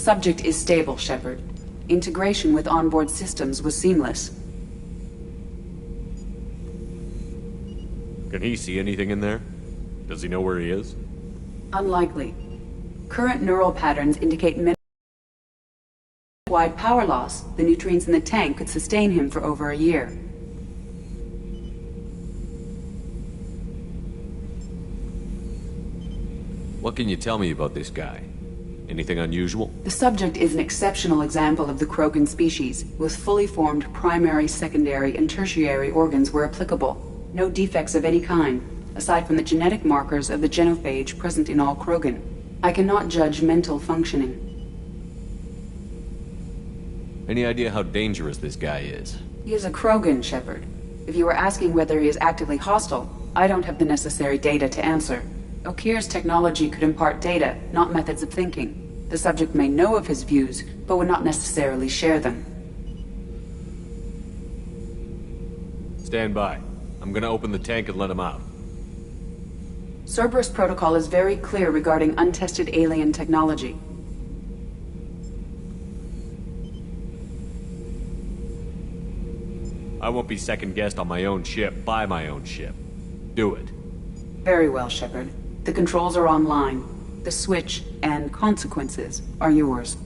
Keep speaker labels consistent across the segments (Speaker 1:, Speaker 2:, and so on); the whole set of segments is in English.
Speaker 1: subject is stable, Shepard. Integration with onboard systems was seamless.
Speaker 2: Can he see anything in there? Does he know where he is?
Speaker 1: Unlikely. Current neural patterns indicate wide power loss. The nutrients in the tank could sustain him for over a year.
Speaker 2: What can you tell me about this guy? Anything unusual?
Speaker 1: The subject is an exceptional example of the Krogan species, with fully formed primary, secondary, and tertiary organs where applicable. No defects of any kind, aside from the genetic markers of the genophage present in all Krogan. I cannot judge mental functioning.
Speaker 2: Any idea how dangerous this guy is?
Speaker 1: He is a Krogan, Shepard. If you were asking whether he is actively hostile, I don't have the necessary data to answer. Okir's technology could impart data, not methods of thinking. The subject may know of his views, but would not necessarily share them.
Speaker 2: Stand by. I'm gonna open the tank and let him out.
Speaker 1: Cerberus protocol is very clear regarding untested alien technology.
Speaker 2: I won't be second-guessed on my own ship, by my own ship. Do it.
Speaker 1: Very well, Shepard. The controls are online. The switch and consequences are yours.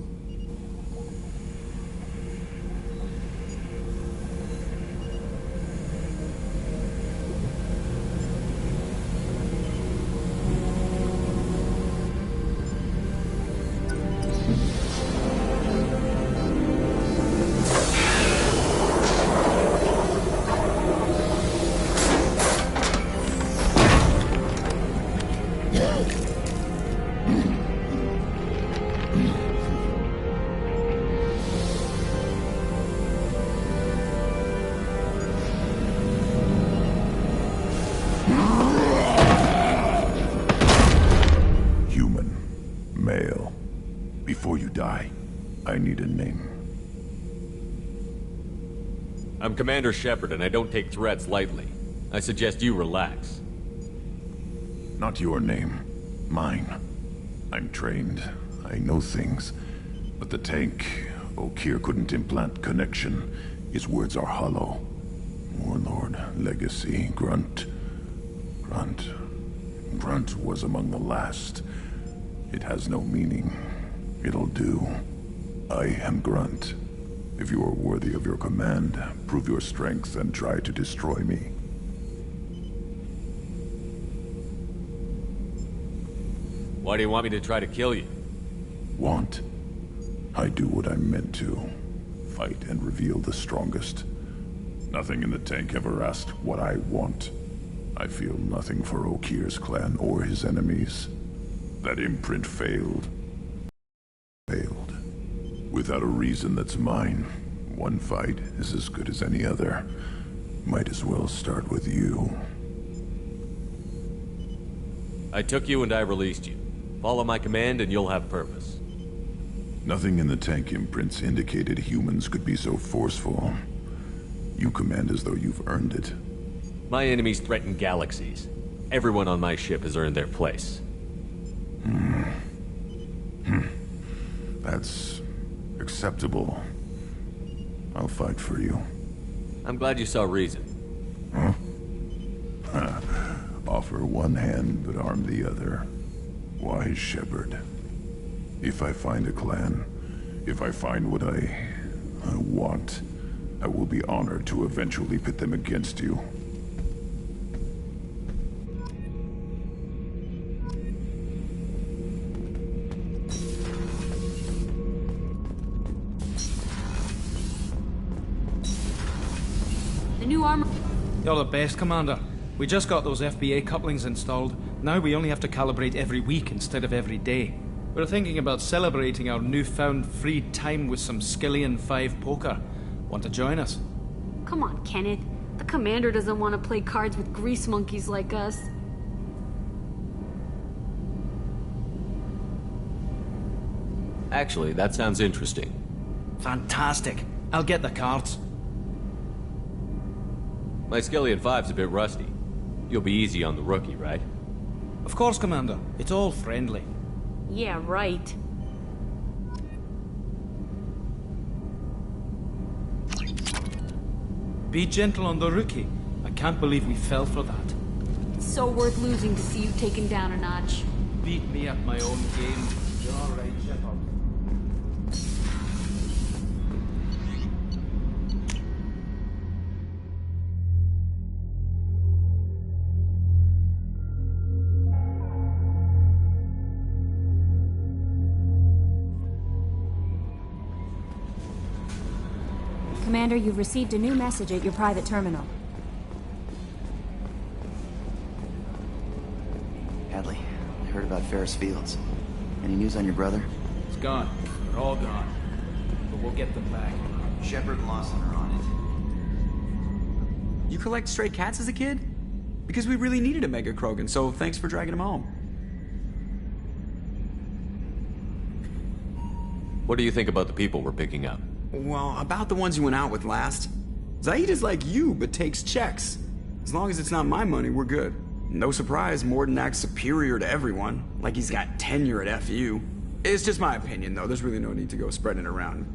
Speaker 3: Before you die, I need a name.
Speaker 2: I'm Commander Shepard, and I don't take threats lightly. I suggest you relax.
Speaker 3: Not your name. Mine. I'm trained. I know things. But the tank, Okir couldn't implant connection. His words are hollow. Warlord, Legacy, Grunt. Grunt was among the last. It has no meaning. It'll do. I am Grunt. If you are worthy of your command, prove your strength and try to destroy me.
Speaker 2: Why do you want me to try to kill you?
Speaker 3: Want? I do what I'm meant to. Fight and reveal the strongest. Nothing in the tank ever asked what I want. I feel nothing for Okir's clan or his enemies. That imprint failed. Without a reason that's mine. One fight is as good as any other. Might as well start with you.
Speaker 2: I took you and I released you. Follow my command and you'll have purpose.
Speaker 3: Nothing in the tank imprints indicated humans could be so forceful. You command as though you've earned it.
Speaker 2: My enemies threaten galaxies. Everyone on my ship has earned their place.
Speaker 3: That's acceptable. I'll fight for you.
Speaker 2: I'm glad you saw reason.
Speaker 3: Huh? Offer one hand, but arm the other. Wise Shepard. If I find a clan, if I find what I want, I will be honored to eventually pit them against you.
Speaker 4: The new armor...
Speaker 5: You're the best, Commander. We just got those FBA couplings installed. Now we only have to calibrate every week instead of every day. We're thinking about celebrating our newfound free time with some Skillian 5 poker. Want to join us?
Speaker 4: Come on, Kenneth. The commander doesn't want to play cards with grease monkeys like us.
Speaker 2: Actually, that sounds interesting.
Speaker 5: Fantastic. I'll get the cards.
Speaker 2: My Skillian 5's a bit rusty. You'll be easy on the rookie, right?
Speaker 5: Of course, Commander. It's all friendly.
Speaker 4: Yeah, right.
Speaker 5: Be gentle on the rookie. I can't believe we fell for that.
Speaker 4: It's so worth losing to see you taken down a notch.
Speaker 5: Beat me at my own game. You're all right, Shepard.
Speaker 6: Commander, you've received a new message at your private terminal.
Speaker 7: Hadley, I heard about Ferris Fields. Any news on your brother?
Speaker 5: It's gone. They're all gone. But we'll get them back.
Speaker 7: Shepard and Lawson are on
Speaker 8: You collect stray cats as a kid? Because we really needed a Mega Krogan, so thanks for dragging him home.
Speaker 2: What do you think about the people we're picking up?
Speaker 8: Well, about the ones you went out with last. Zaid is like you, but takes checks. As long as it's not my money, we're good. No surprise, Morden acts superior to everyone, like he's got tenure at FU. It's just my opinion, though. There's really no need to go spreading it around.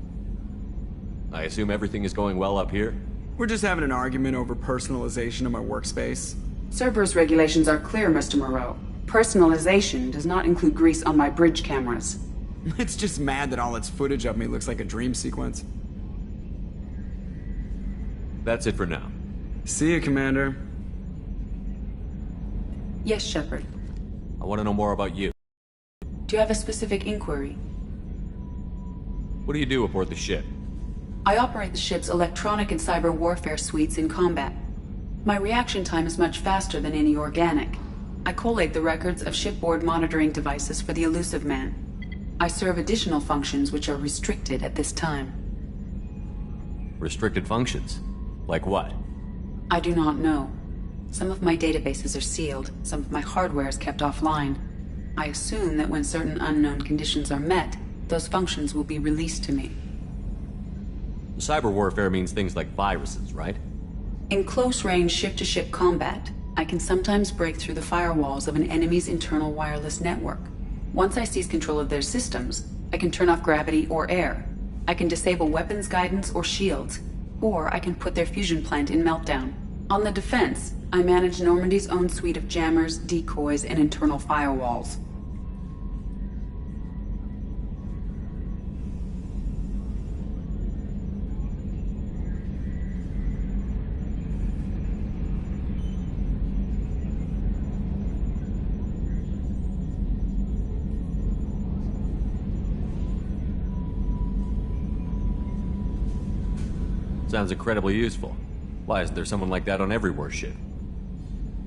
Speaker 2: I assume everything is going well up here?
Speaker 8: We're just having an argument over personalization of my workspace.
Speaker 1: Cerberus regulations are clear, Mr. Moreau. Personalization does not include grease on my bridge cameras.
Speaker 8: It's just mad that all its footage of me looks like a dream sequence.
Speaker 2: That's it for now.
Speaker 8: See you, Commander.
Speaker 1: Yes, Shepard.
Speaker 2: I want to know more about you.
Speaker 1: Do you have a specific inquiry?
Speaker 2: What do you do aboard the ship?
Speaker 1: I operate the ship's electronic and cyber warfare suites in combat. My reaction time is much faster than any organic. I collate the records of shipboard monitoring devices for the Elusive Man. I serve additional functions which are restricted at this time.
Speaker 2: Restricted functions? Like what?
Speaker 1: I do not know. Some of my databases are sealed, some of my hardware is kept offline. I assume that when certain unknown conditions are met, those functions will be released to me.
Speaker 2: Cyber warfare means things like viruses, right?
Speaker 1: In close-range ship-to-ship combat, I can sometimes break through the firewalls of an enemy's internal wireless network. Once I seize control of their systems, I can turn off gravity or air. I can disable weapons guidance or shields, or I can put their fusion plant in meltdown. On the defense, I manage Normandy's own suite of jammers, decoys, and internal firewalls.
Speaker 2: Sounds incredibly useful. Why isn't there someone like that on every warship?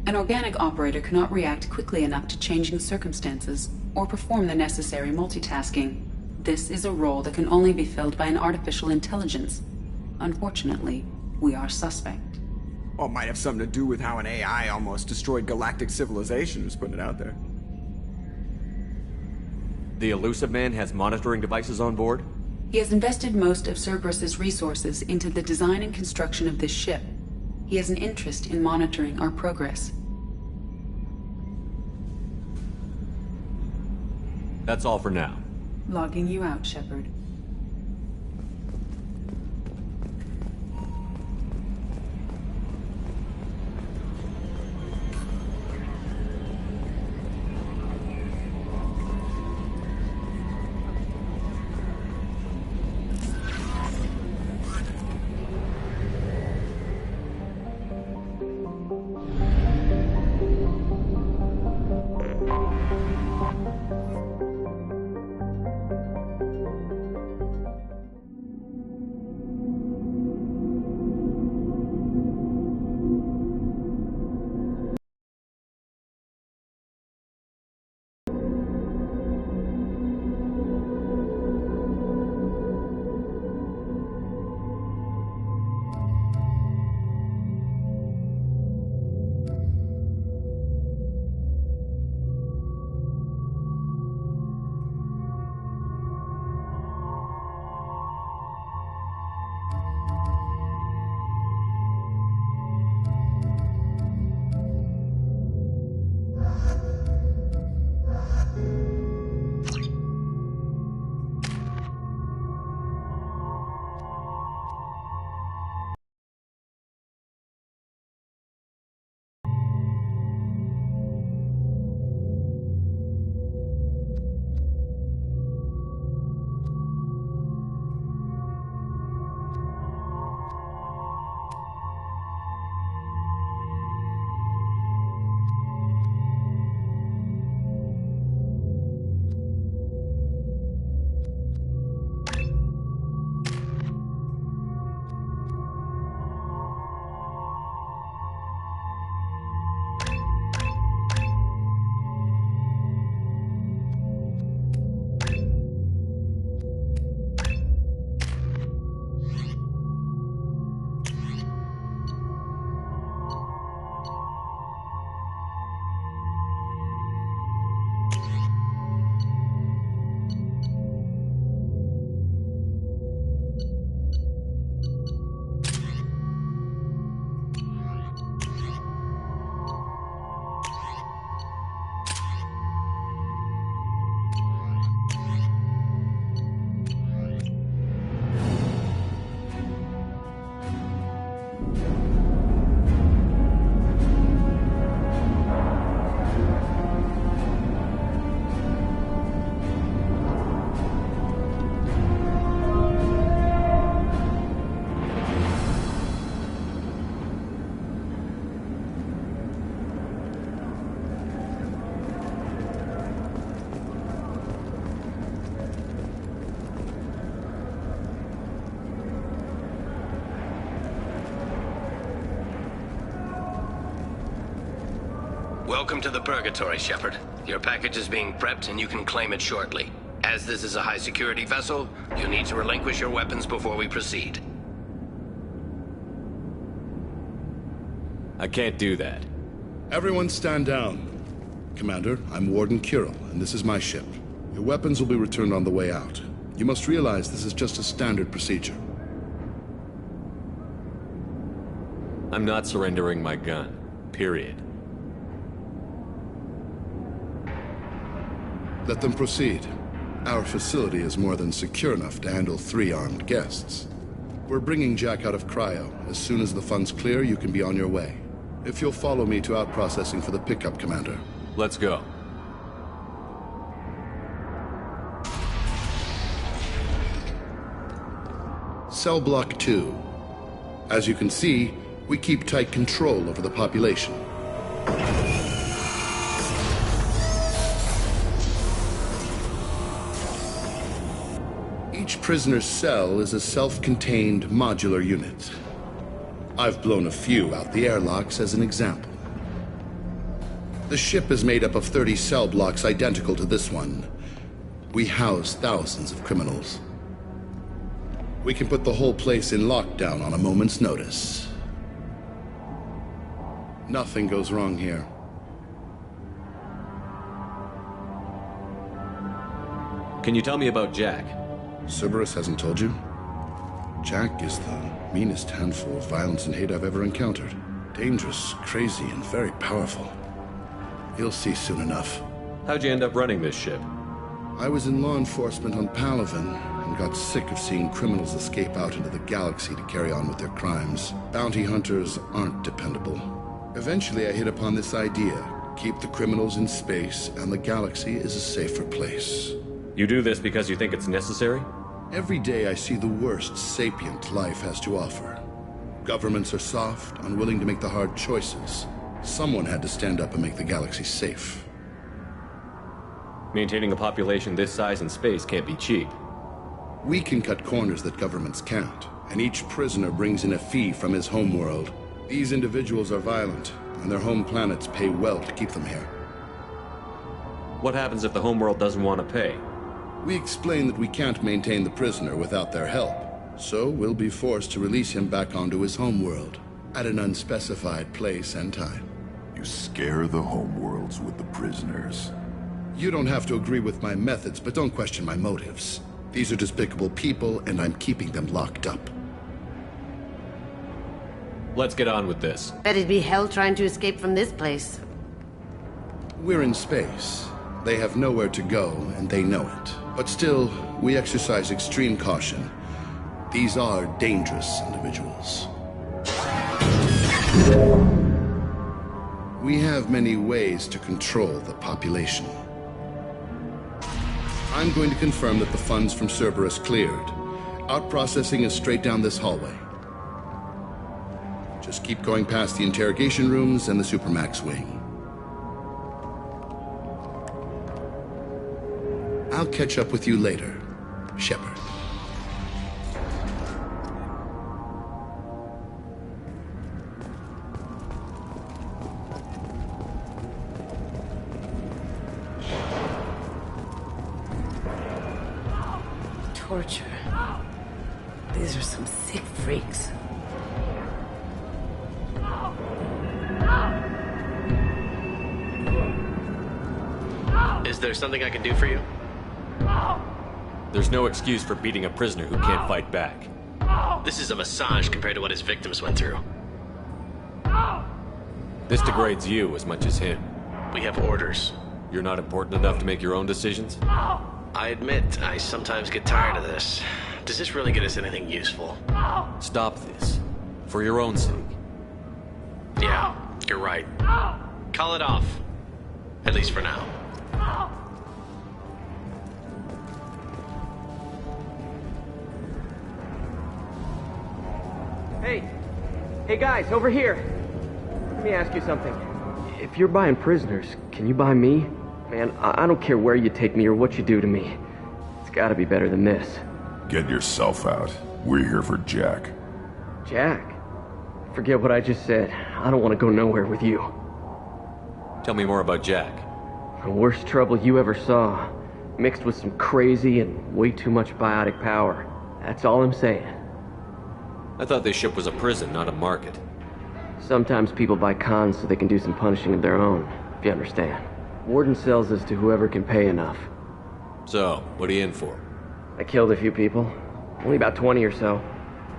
Speaker 1: An organic operator cannot react quickly enough to changing circumstances or perform the necessary multitasking. This is a role that can only be filled by an artificial intelligence. Unfortunately, we are suspect.
Speaker 8: Well, it might have something to do with how an AI almost destroyed galactic civilization, just putting it out there.
Speaker 2: The Elusive Man has monitoring devices on board?
Speaker 1: He has invested most of Cerberus's resources into the design and construction of this ship. He has an interest in monitoring our progress.
Speaker 2: That's all for now.
Speaker 1: Logging you out, Shepard.
Speaker 9: Welcome to the Purgatory, Shepard. Your package is being prepped and you can claim it shortly. As this is a high-security vessel, you need to relinquish your weapons before we proceed.
Speaker 2: I can't do that.
Speaker 10: Everyone stand down. Commander, I'm Warden Kirill, and this is my ship. Your weapons will be returned on the way out. You must realize this is just a standard procedure.
Speaker 2: I'm not surrendering my gun. Period.
Speaker 10: Let them proceed. Our facility is more than secure enough to handle 3 armed guests. We're bringing Jack out of cryo. As soon as the funds clear, you can be on your way. If you'll follow me to out-processing for the pickup, Commander.
Speaker 2: Let's go.
Speaker 10: Cell Block 2. As you can see, we keep tight control over the population. Each prisoner's cell is a self-contained modular unit. I've blown a few out the airlocks as an example. The ship is made up of 30 cell blocks identical to this one. We house thousands of criminals. We can put the whole place in lockdown on a moment's notice. Nothing goes wrong here.
Speaker 2: Can you tell me about Jack?
Speaker 10: Cerberus hasn't told you? Jack is the meanest handful of violence and hate I've ever encountered. Dangerous, crazy, and very powerful. You'll see soon enough.
Speaker 2: How'd you end up running this ship?
Speaker 10: I was in law enforcement on Palaven and got sick of seeing criminals escape out into the galaxy to carry on with their crimes. Bounty hunters aren't dependable. Eventually I hit upon this idea. Keep the criminals in space and the galaxy is a safer place.
Speaker 2: You do this because you think it's necessary?
Speaker 10: Every day I see the worst sapient life has to offer. Governments are soft, unwilling to make the hard choices. Someone had to stand up and make the galaxy safe.
Speaker 2: Maintaining a population this size in space can't be cheap.
Speaker 10: We can cut corners that governments can't, and each prisoner brings in a fee from his homeworld. These individuals are violent, and their home planets pay well to keep them here.
Speaker 2: What happens if the homeworld doesn't want to pay?
Speaker 10: We explain that we can't maintain the prisoner without their help, so we'll be forced to release him back onto his homeworld, at an unspecified place and time.
Speaker 3: You scare the homeworlds with the prisoners.
Speaker 10: You don't have to agree with my methods, but don't question my motives. These are despicable people, and I'm keeping them locked up.
Speaker 2: Let's get on with this.
Speaker 11: Bet it'd be hell trying to escape from this place.
Speaker 10: We're in space. They have nowhere to go, and they know it. But still, we exercise extreme caution. These are dangerous individuals. We have many ways to control the population. I'm going to confirm that the funds from Cerberus cleared. Out-processing is straight down this hallway. Just keep going past the interrogation rooms and the Supermax wing. I'll catch up with you later, Shepard.
Speaker 11: Torture. These are some sick freaks.
Speaker 9: Is there something I can do for you?
Speaker 2: There's no excuse for beating a prisoner who can't fight back.
Speaker 9: This is a massage compared to what his victims went through.
Speaker 2: This degrades you as much as him.
Speaker 9: We have orders.
Speaker 2: You're not important enough to make your own decisions?
Speaker 9: I admit, I sometimes get tired of this. Does this really get us anything useful?
Speaker 2: Stop this. For your own sake.
Speaker 9: Yeah, you're right. Call it off. At least for now.
Speaker 12: Hey guys, over here. Let me ask you something. If you're buying prisoners, can you buy me? Man, I don't care where you take me or what you do to me. It's gotta be better than this.
Speaker 3: Get yourself out. We're here for Jack.
Speaker 12: Jack? Forget what I just said. I don't want to go nowhere with you.
Speaker 2: Tell me more about Jack.
Speaker 12: The worst trouble you ever saw, mixed with some crazy and way too much biotic power. That's all I'm saying.
Speaker 2: I thought this ship was a prison, not a market.
Speaker 12: Sometimes people buy cons so they can do some punishing of their own, if you understand. Warden sells this to whoever can pay enough.
Speaker 2: So, what are you in for?
Speaker 12: I killed a few people. Only about 20 or so.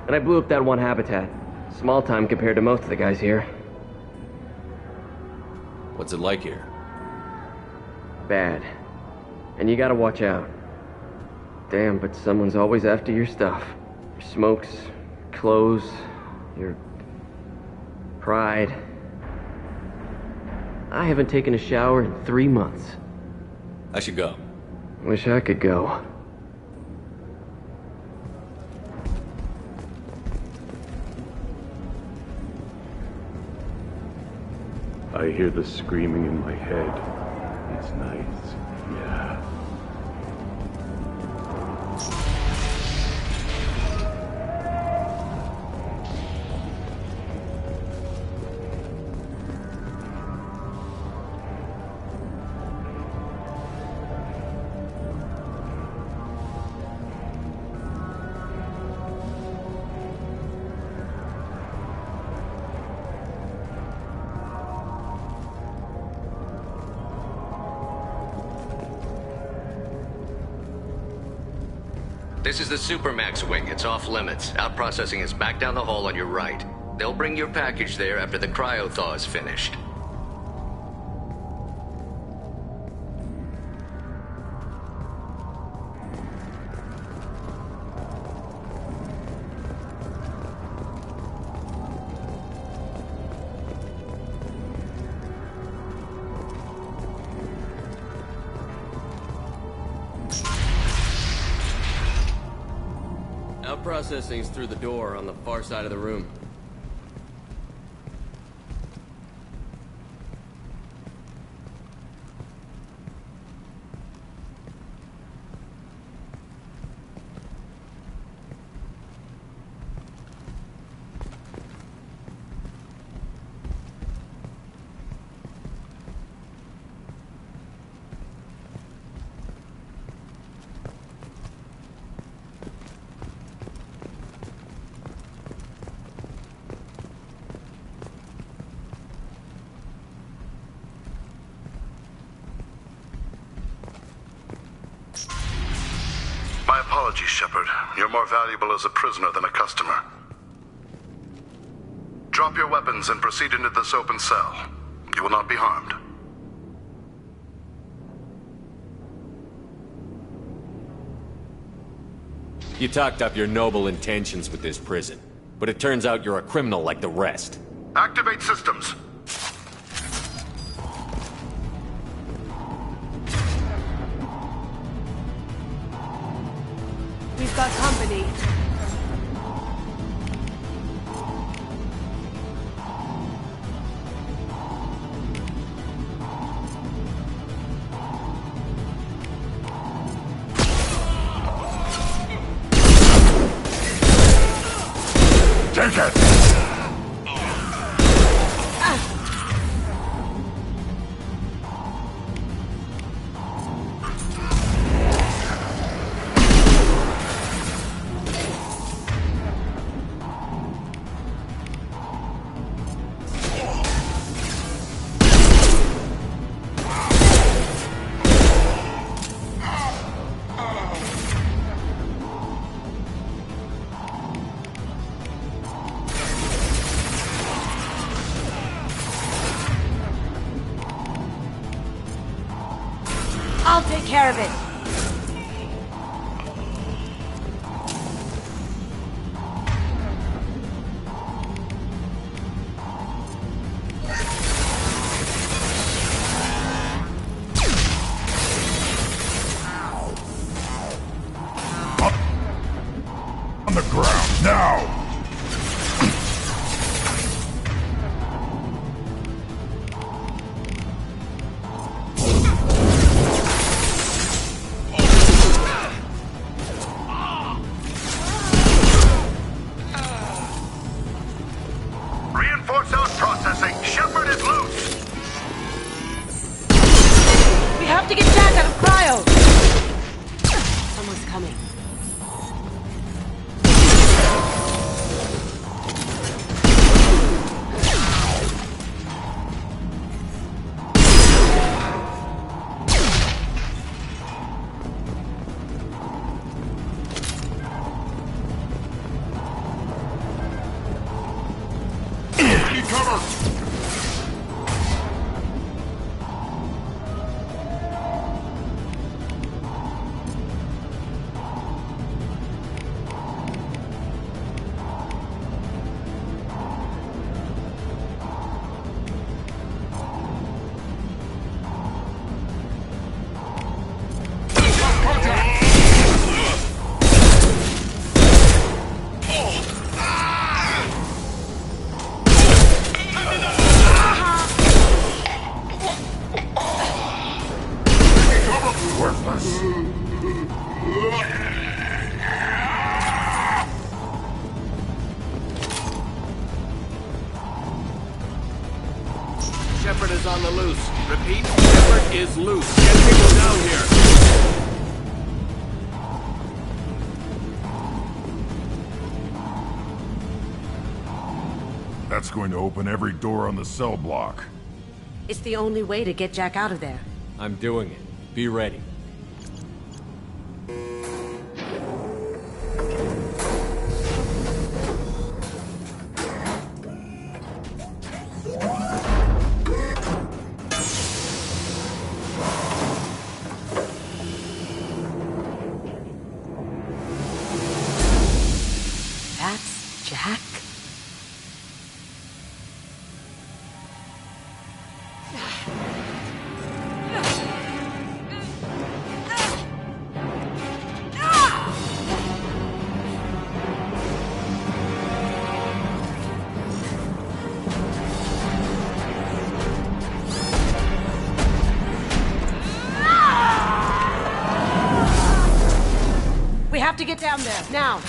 Speaker 12: And I blew up that one habitat. Small time compared to most of the guys here.
Speaker 2: What's it like here?
Speaker 12: Bad. And you gotta watch out. Damn, but someone's always after your stuff. Your smokes, clothes, your pride. I haven't taken a shower in 3 months.
Speaker 2: I should go.
Speaker 12: Wish I could go.
Speaker 3: I hear the screaming in my head. It's nice, yeah.
Speaker 9: This is the Supermax wing. It's off limits. Out processing is back down the hall on your right. They'll bring your package there after the cryo-thaw is finished.
Speaker 13: Out processing's through the door on the far side of the room.
Speaker 10: My apologies, Shepard. You're more valuable as a prisoner than a customer. Drop your weapons and proceed into this open cell. You will not be harmed.
Speaker 2: You talked up your noble intentions with this prison, but it turns out you're a criminal like the rest.
Speaker 10: Activate systems.
Speaker 11: We've got company.
Speaker 10: Take it!
Speaker 11: I'll take care of it.
Speaker 3: On the ground, now!
Speaker 10: Reinforce out processing. Shepard is loose.
Speaker 9: Shepard is on the loose. Repeat, Shepard is loose. Get people down here.
Speaker 3: That's going to open every door on the cell block.
Speaker 11: It's the only way to get Jack out of there.
Speaker 2: I'm doing it. Be ready.
Speaker 11: That's Jack? We have to get down there, now!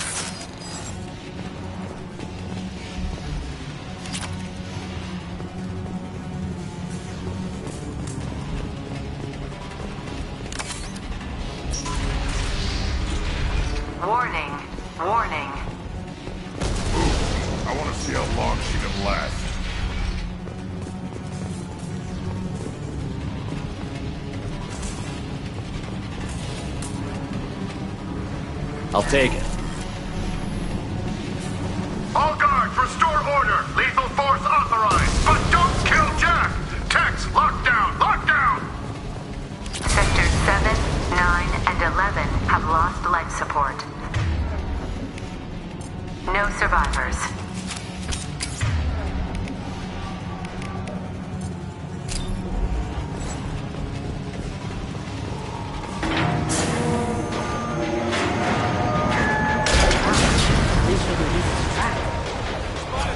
Speaker 14: Warning. Warning.
Speaker 3: I want to see how long she can last.
Speaker 2: I'll take it.
Speaker 15: All guards, restore order. Lethal force authorized. But don't kill Jack. Tex, lockdown, lockdown.
Speaker 14: Sectors 7, 9, and 11 have lost life support. No survivors.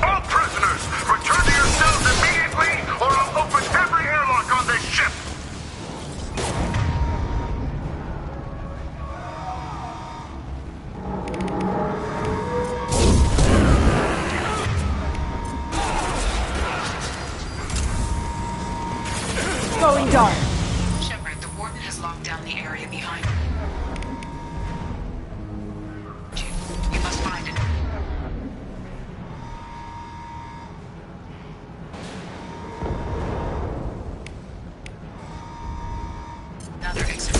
Speaker 15: All prisoners, return to your cells immediately, or I'll open every airlock on this ship.
Speaker 11: Going dark.
Speaker 1: Shepard, the warden has locked down the area behind you. You must find it. Another exit.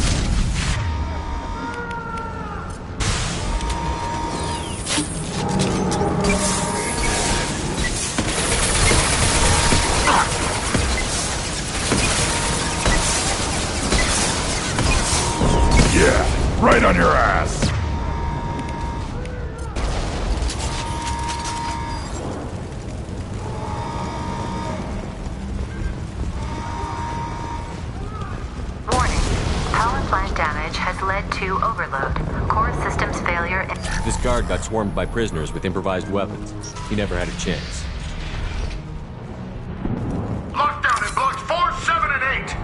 Speaker 3: Yeah, right on your ass.
Speaker 14: Warning. Power plant damage has led to overload. Core systems failure.
Speaker 2: This guard got swarmed by prisoners with improvised weapons. He never had a chance.
Speaker 15: Lockdown in blocks 4, 7, and 8.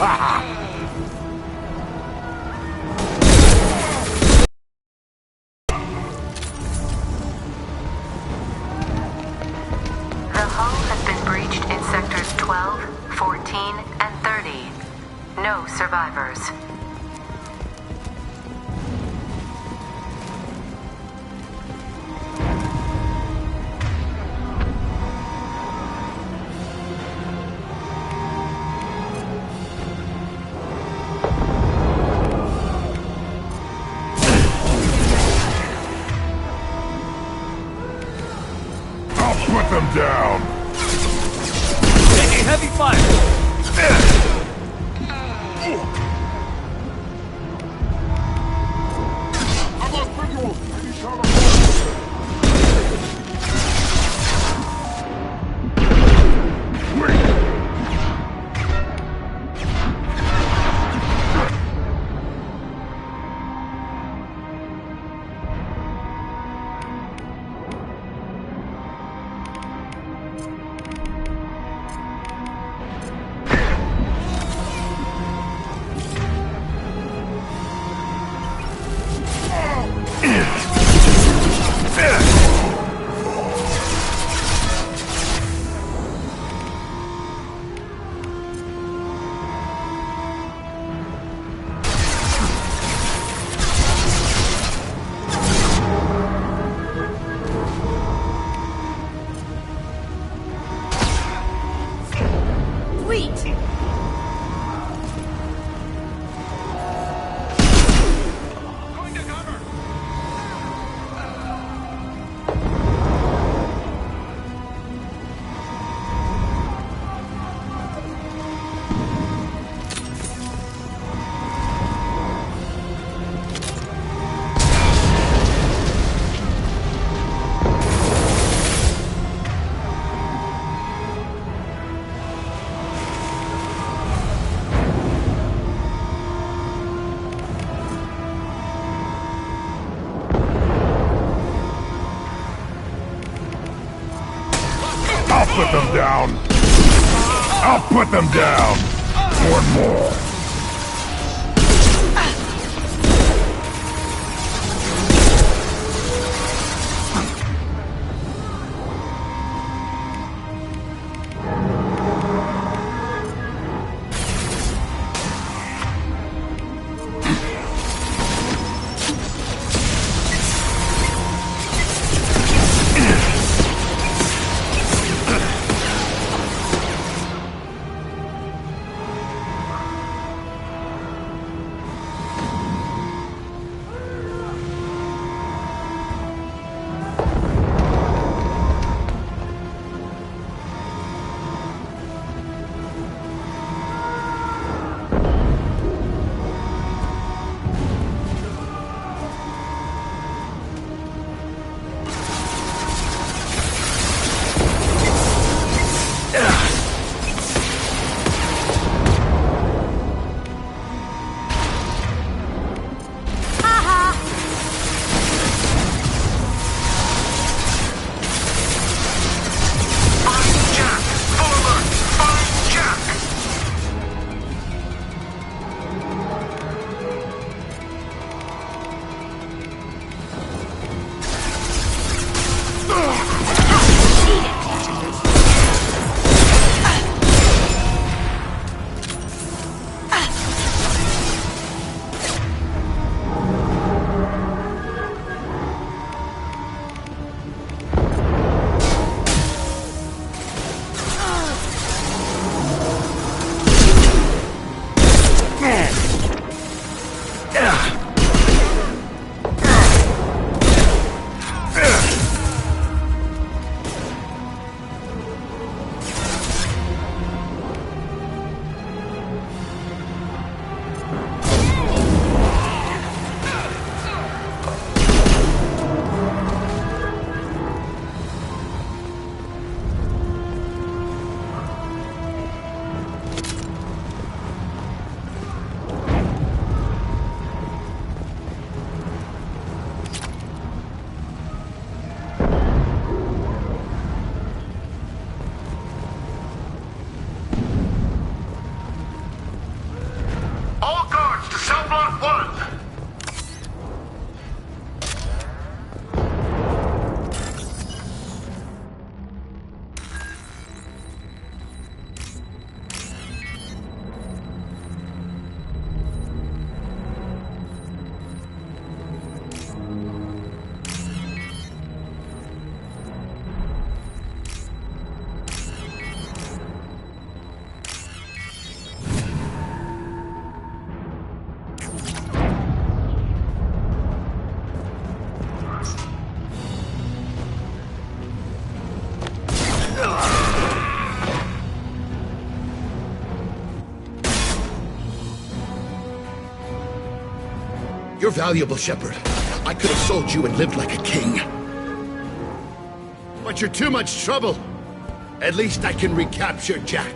Speaker 14: The hull has been breached in sectors 12, 14, and 30. No survivors.
Speaker 15: Put them down!
Speaker 2: Taking heavy fire!
Speaker 15: Put them down! I'll put them down! One more!
Speaker 10: You're valuable, Shepard. I could have sold you and lived like a king. But you're too much trouble. At least I can recapture Jack.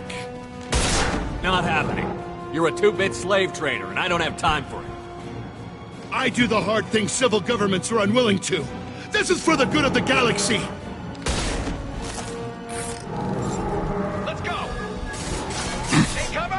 Speaker 2: Not happening. You're a two-bit slave trader, and I don't have time for it.
Speaker 10: I do the hard things civil governments are unwilling to. This is for the good of the galaxy.
Speaker 15: Let's go! Take cover!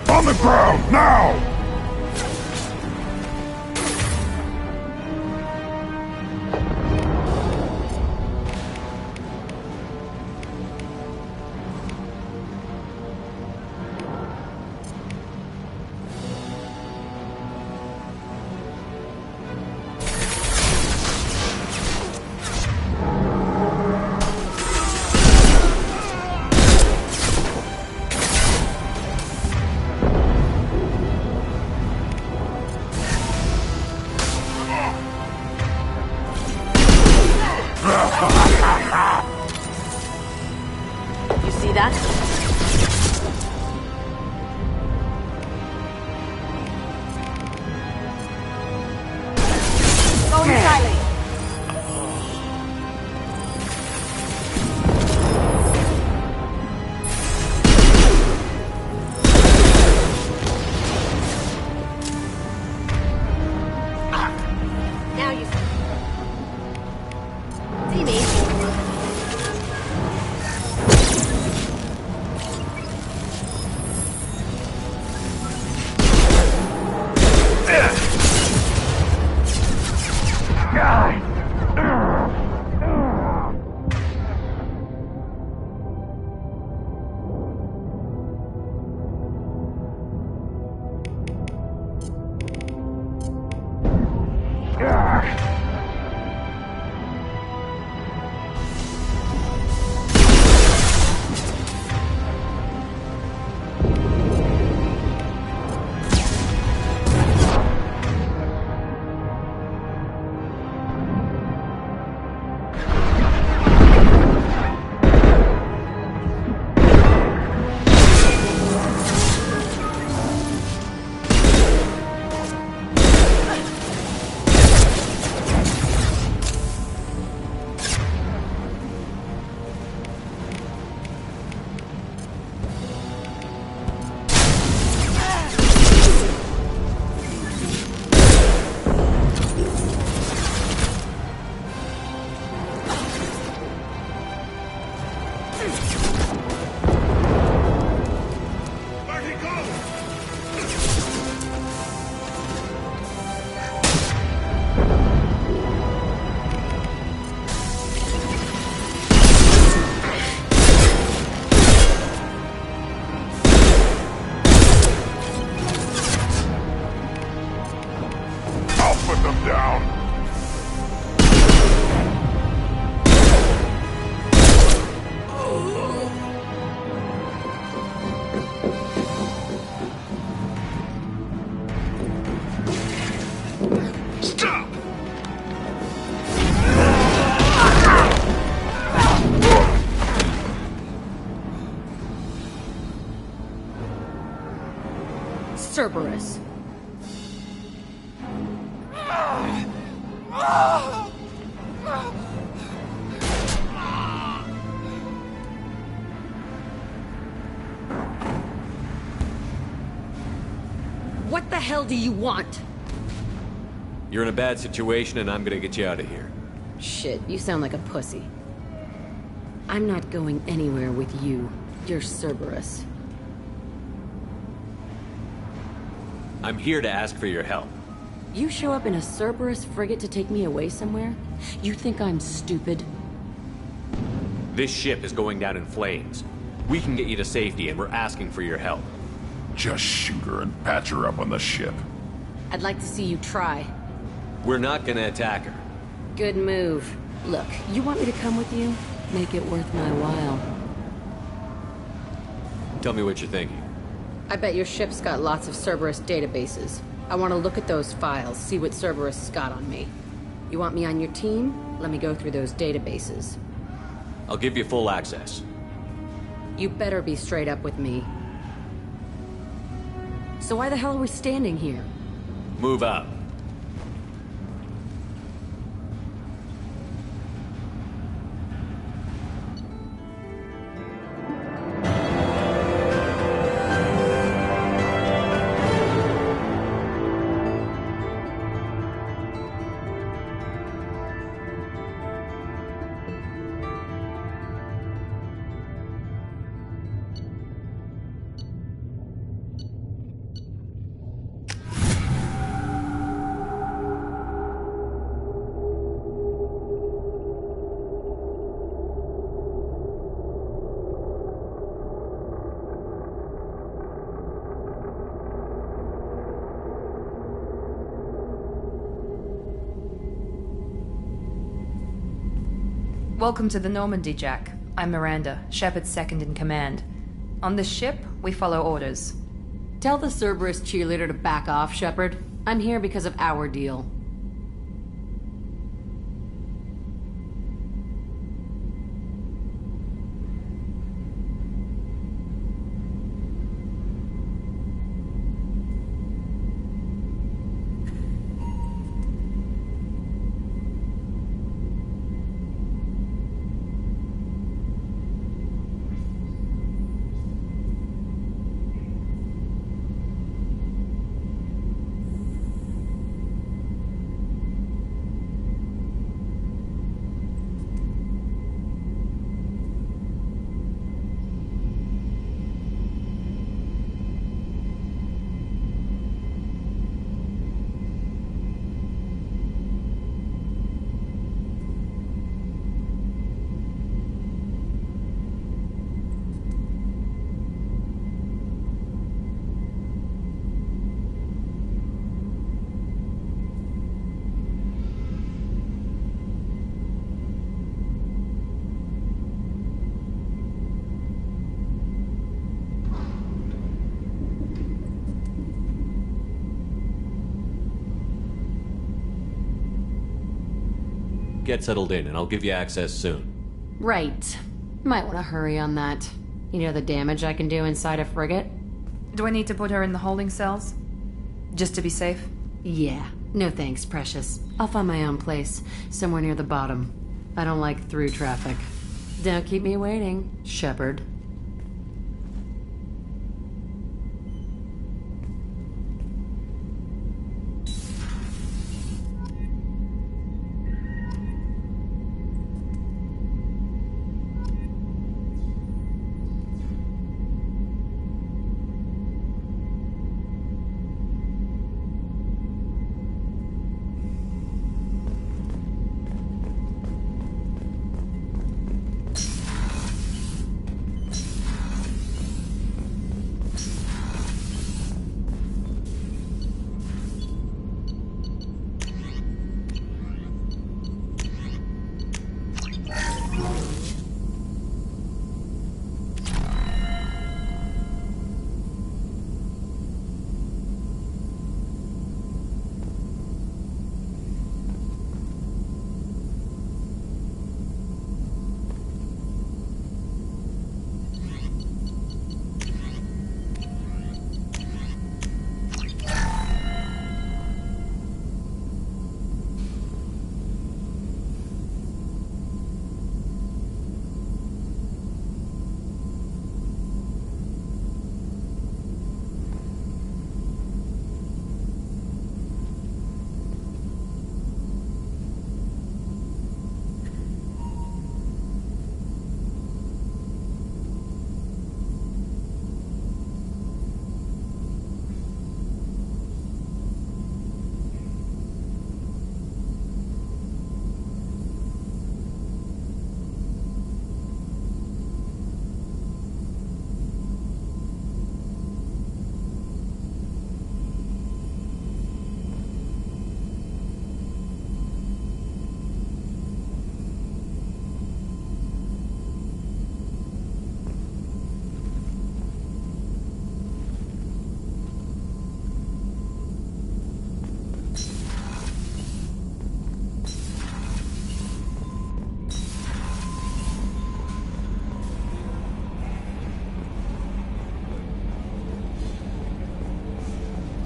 Speaker 3: On the ground, now!
Speaker 11: You see that? Going silent. Now you see me.
Speaker 4: Cerberus. What the hell do you want?
Speaker 2: You're in a bad situation, and I'm gonna get you out of here.
Speaker 11: Shit, you sound like a pussy. I'm not going anywhere with you. You're Cerberus.
Speaker 2: I'm here to ask for your help.
Speaker 11: You show up in a Cerberus frigate to take me away somewhere? You think I'm stupid?
Speaker 2: This ship is going down in flames. We can get you to safety, and we're asking for your help.
Speaker 3: Just shoot her and patch her up on the ship.
Speaker 11: I'd like to see you try.
Speaker 2: We're not gonna attack her.
Speaker 11: Good move. Look, you want me to come with you? Make it worth my while.
Speaker 2: Tell me what you're thinking.
Speaker 11: I bet your ship's got lots of Cerberus databases. I want to look at those files, see what Cerberus has got on me. You want me on your team? Let me go through those databases.
Speaker 2: I'll give you full access.
Speaker 11: You better be straight up with me. So why the hell are we standing here?
Speaker 2: Move out.
Speaker 16: Welcome to the Normandy, Jack. I'm Miranda, Shepard's second in command. On this ship, we follow orders.
Speaker 11: Tell the Cerberus cheerleader to back off, Shepard. I'm here because of our deal.
Speaker 2: Get settled in, and I'll give you access soon.
Speaker 11: Right. Might want to hurry on that. You know the damage I can do inside a frigate?
Speaker 16: Do I need to put her in the holding cells? Just to be safe?
Speaker 11: Yeah. No thanks, precious. I'll find my own place, somewhere near the bottom. I don't like through traffic. Don't keep me waiting, Shepard.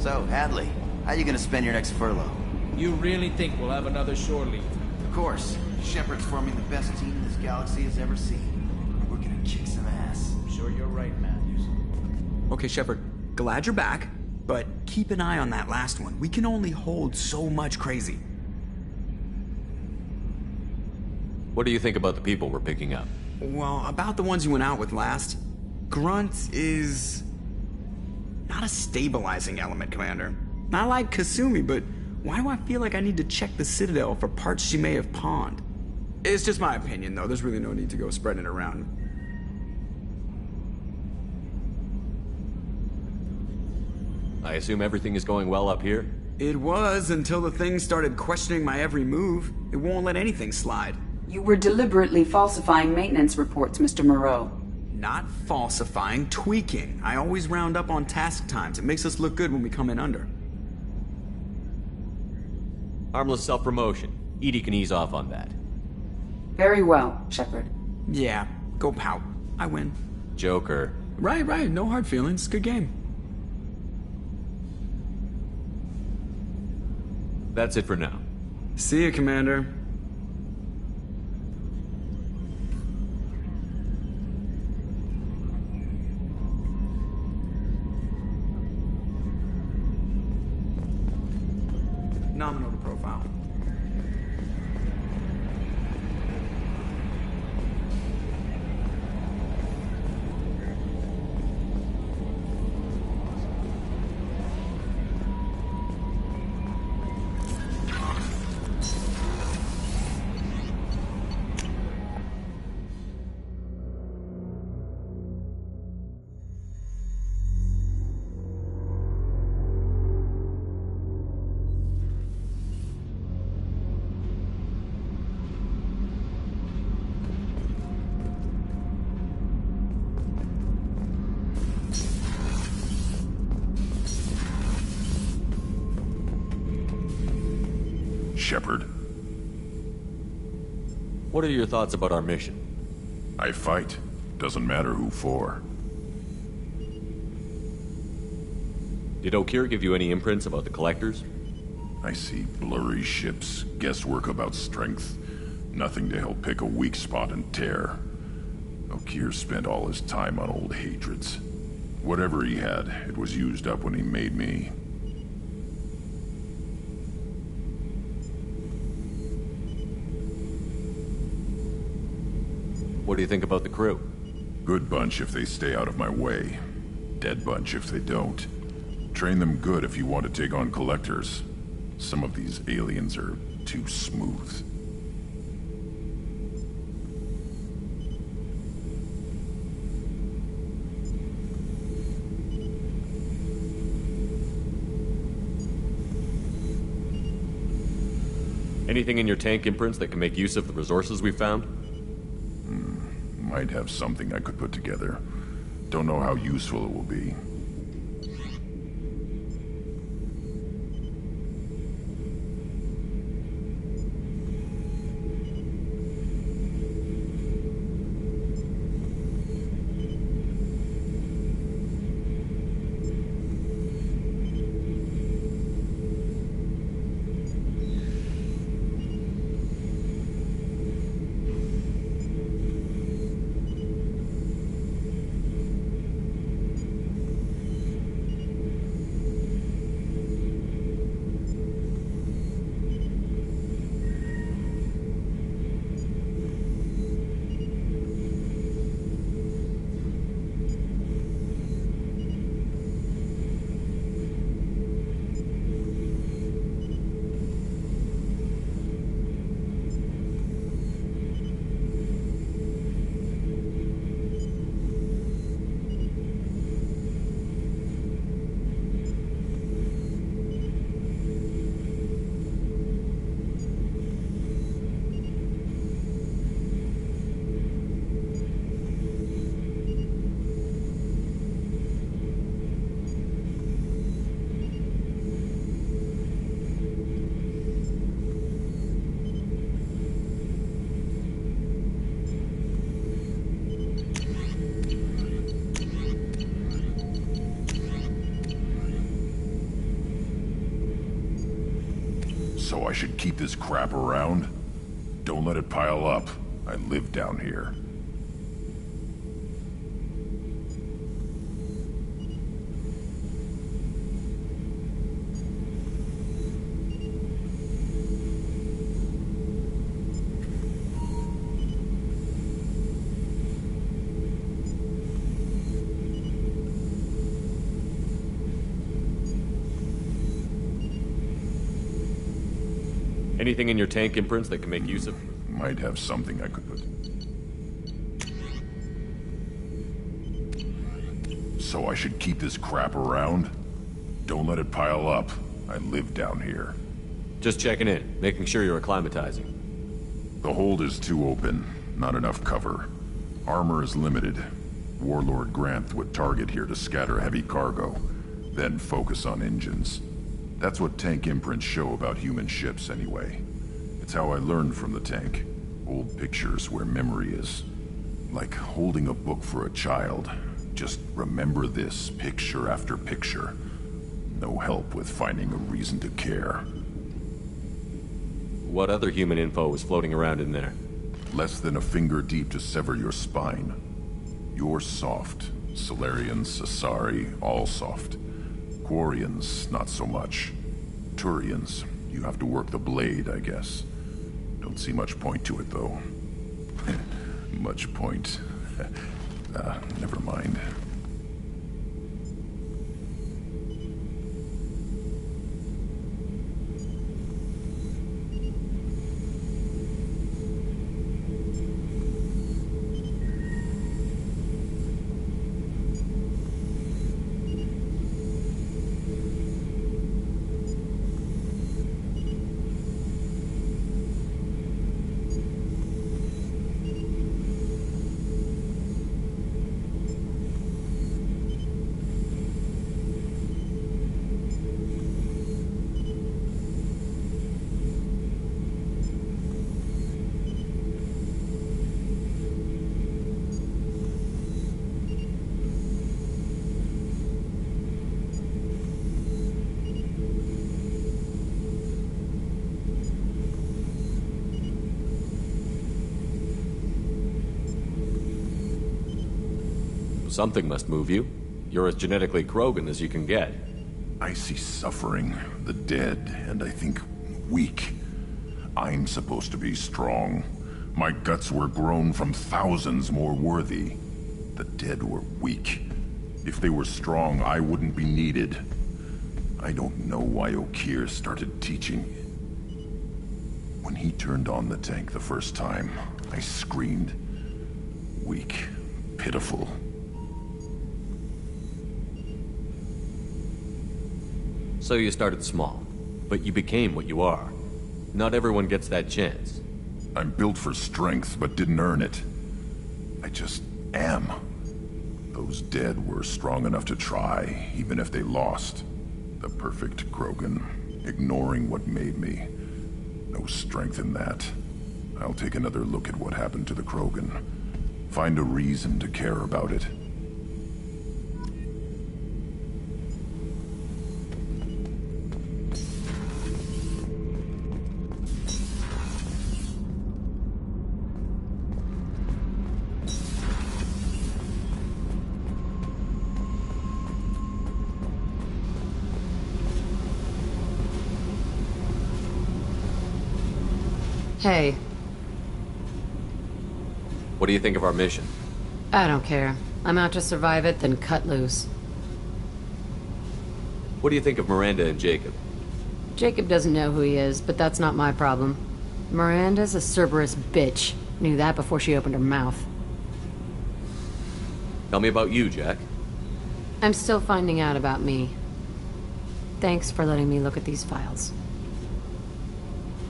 Speaker 7: So, Hadley, how you gonna spend your next furlough?
Speaker 5: You really think we'll have another shore leave?
Speaker 7: Of course. Shepard's forming the best team this galaxy has ever seen. We're gonna kick some ass.
Speaker 5: I'm sure you're right, Matthews.
Speaker 8: Okay, Shepard, glad you're back, but keep an eye on that last one. We can only hold so much crazy.
Speaker 2: What do you think about the people we're picking up?
Speaker 8: Well, about the ones you went out with last, Grunt is not a stabilizing element, Commander. Not like Kasumi, but why do I feel like I need to check the Citadel for parts she may have pawned? It's just my opinion, though. There's really no need to go spreading it around.
Speaker 2: I assume everything is going well up here?
Speaker 8: It was until the thing started questioning my every move. It won't let anything slide.
Speaker 1: You were deliberately falsifying maintenance reports, Mr. Moreau.
Speaker 8: Not falsifying, tweaking. I always round up on task times. It makes us look good when we come in under.
Speaker 2: Harmless self-promotion. Edie can ease off on that.
Speaker 1: Very well, Shepard.
Speaker 8: Yeah, go pout. I win.
Speaker 2: Joker.
Speaker 8: Right. No hard feelings. Good game.
Speaker 2: That's it for now.
Speaker 8: See you, Commander. Nominal to profile.
Speaker 3: Shepard.
Speaker 2: What are your thoughts about our mission?
Speaker 3: I fight. Doesn't matter who for.
Speaker 2: Did Okir give you any imprints about the Collectors?
Speaker 3: I see blurry ships, guesswork about strength. Nothing to help pick a weak spot and tear. Okir spent all his time on old hatreds. Whatever he had, it was used up when he made me.
Speaker 2: What do you think about the crew?
Speaker 3: Good bunch if they stay out of my way. Dead bunch if they don't. Train them good if you want to take on Collectors. Some of these aliens are too smooth.
Speaker 2: Anything in your tank imprints that can make use of the resources we found?
Speaker 3: Might have something I could put together. Don't know how useful it will be. So I should keep this crap around? Don't let it pile up. I live down here.
Speaker 2: Anything in your tank imprints that can make use of?
Speaker 3: Might have something I could put. So I should keep this crap around? Don't let it pile up. I live down here.
Speaker 2: Just checking in, making sure you're acclimatizing.
Speaker 3: The hold is too open. Not enough cover. Armor is limited. Warlord Granth would target here to scatter heavy cargo, then focus on engines. That's what tank imprints show about human ships, anyway. It's how I learned from the tank. Old pictures where memory is. Like holding a book for a child. Just remember this, picture after picture. No help with finding a reason to care.
Speaker 2: What other human info was floating around in there?
Speaker 3: Less than a finger deep to sever your spine. You're soft. Solarians, Asari, all soft. Quarians, not so much. Turians, you have to work the blade, I guess. Don't see much point to it, though. Much point. Never mind.
Speaker 2: Something must move you. You're as genetically Krogan as you can get.
Speaker 3: I see suffering, the dead, and I think weak. I'm supposed to be strong. My guts were grown from thousands more worthy. The dead were weak. If they were strong, I wouldn't be needed. I don't know why Okeer started teaching. When he turned on the tank the first time, I screamed. Weak, pitiful.
Speaker 2: So you started small, but you became what you are. Not everyone gets that chance.
Speaker 3: I'm built for strength, but didn't earn it. I just am. Those dead were strong enough to try, even if they lost. The perfect Krogan, ignoring what made me. No strength in that. I'll take another look at what happened to the Krogan. Find a reason to care about it.
Speaker 11: Hey.
Speaker 2: What do you think of our mission?
Speaker 11: I don't care. I'm out to survive it, then cut loose.
Speaker 2: What do you think of Miranda and Jacob?
Speaker 11: Jacob doesn't know who he is, but that's not my problem. Miranda's a Cerberus bitch. Knew that before she opened her mouth.
Speaker 2: Tell me about you, Jack.
Speaker 11: I'm still finding out about me. Thanks for letting me look at these files.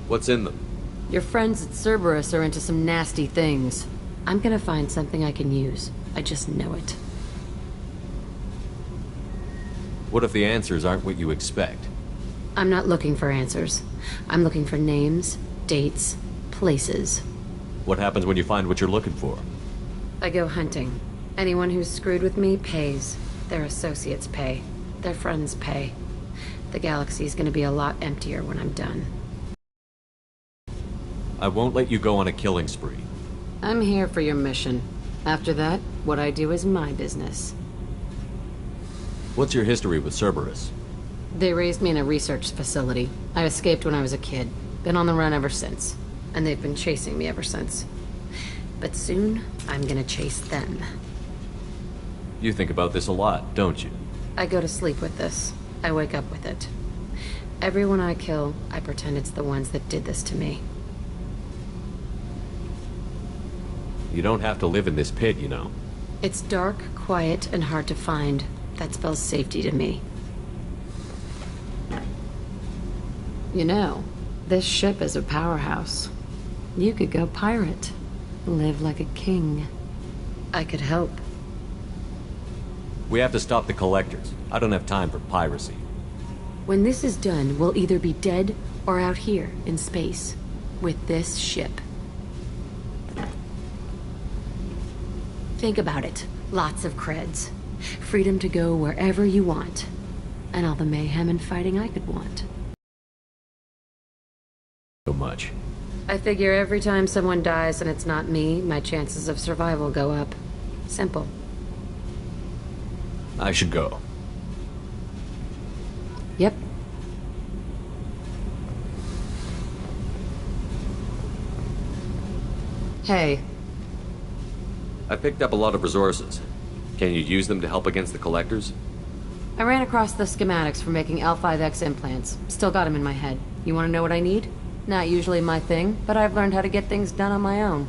Speaker 2: What's in them?
Speaker 11: Your friends at Cerberus are into some nasty things. I'm gonna find something I can use. I just know it.
Speaker 2: What if the answers aren't what you expect?
Speaker 11: I'm not looking for answers. I'm looking for names, dates, places.
Speaker 2: What happens when you find what you're looking for?
Speaker 11: I go hunting. Anyone who's screwed with me pays. Their associates pay. Their friends pay. The galaxy's gonna be a lot emptier when I'm done.
Speaker 2: I won't let you go on a killing spree.
Speaker 11: I'm here for your mission. After that, what I do is my business.
Speaker 2: What's your history with Cerberus?
Speaker 11: They raised me in a research facility. I escaped when I was a kid. Been on the run ever since. And they've been chasing me ever since. But soon, I'm gonna chase them.
Speaker 2: You think about this a lot, don't you?
Speaker 11: I go to sleep with this. I wake up with it. Everyone I kill, I pretend it's the ones that did this to me.
Speaker 2: You don't have to live in this pit, you know.
Speaker 11: It's dark, quiet, and hard to find. That spells safety to me. You know, this ship is a powerhouse. You could go pirate. Live like a king. I could help.
Speaker 2: We have to stop the collectors. I don't have time for piracy.
Speaker 11: When this is done, we'll either be dead or out here in space. With this ship. Think about it. Lots of creds. Freedom to go wherever you want. And all the mayhem and fighting I could want.
Speaker 2: So much.
Speaker 11: I figure every time someone dies and it's not me, my chances of survival go up. Simple.
Speaker 2: I should go.
Speaker 11: Yep. Hey.
Speaker 2: I picked up a lot of resources. Can you use them to help against the collectors?
Speaker 11: I ran across the schematics for making L5X implants. Still got them in my head. You want to know what I need? Not usually my thing, but I've learned how to get things done on my own.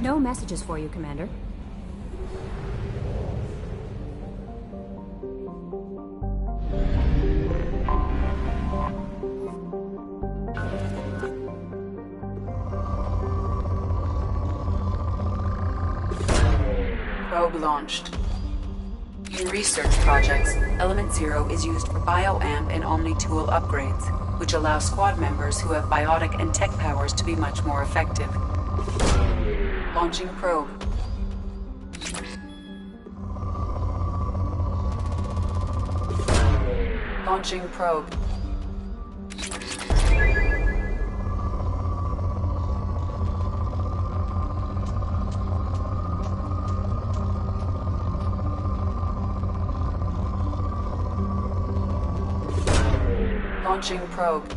Speaker 6: No messages for you, Commander.
Speaker 1: Probe launched. In research projects, Element Zero is used for bioamp and Omni-tool upgrades, which allow squad members who have biotic and tech powers to be much more effective. Launching probe. Launching probe. Launching probe.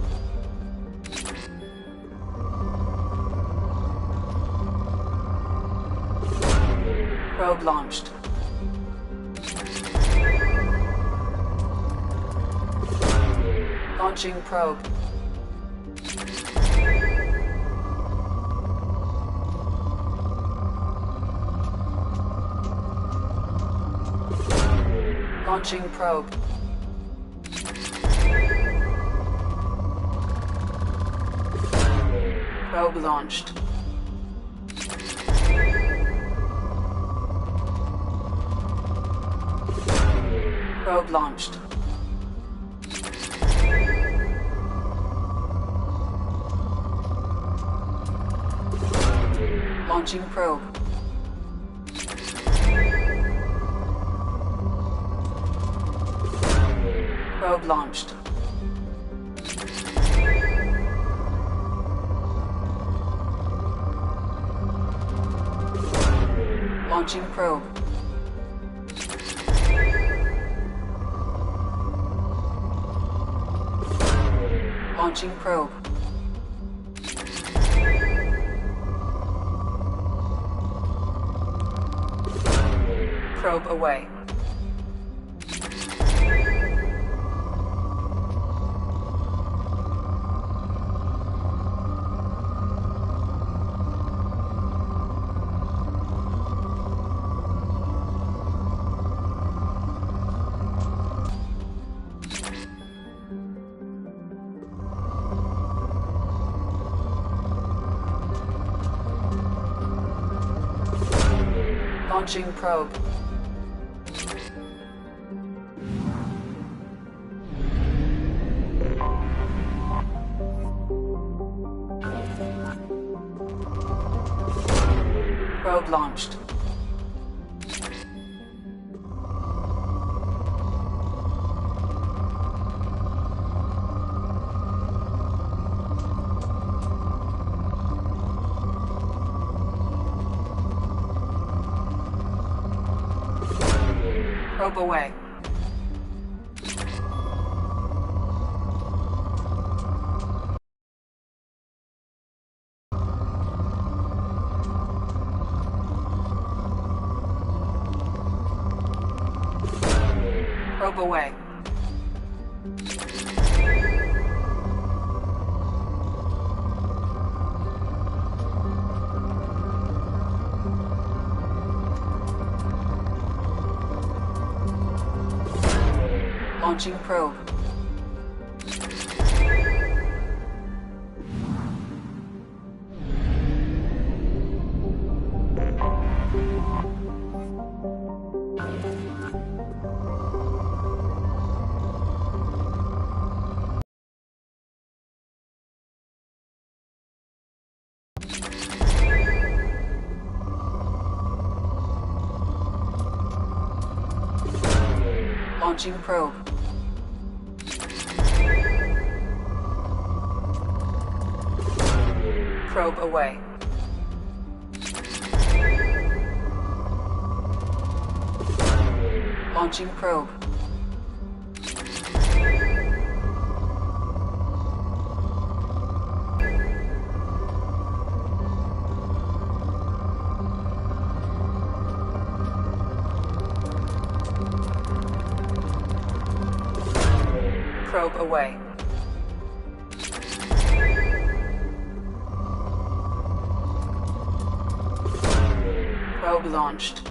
Speaker 1: Probe launched. Launching probe. Launching probe. Probe launched. Probe launched. Launching probe. Probe launched. Launching probe. Launching probe. Probe away. Launching probe. Probe launched. Probe away. Probe away. Launching probe. Launching probe. Probe away. Launching probe. Probe away. Probe launched.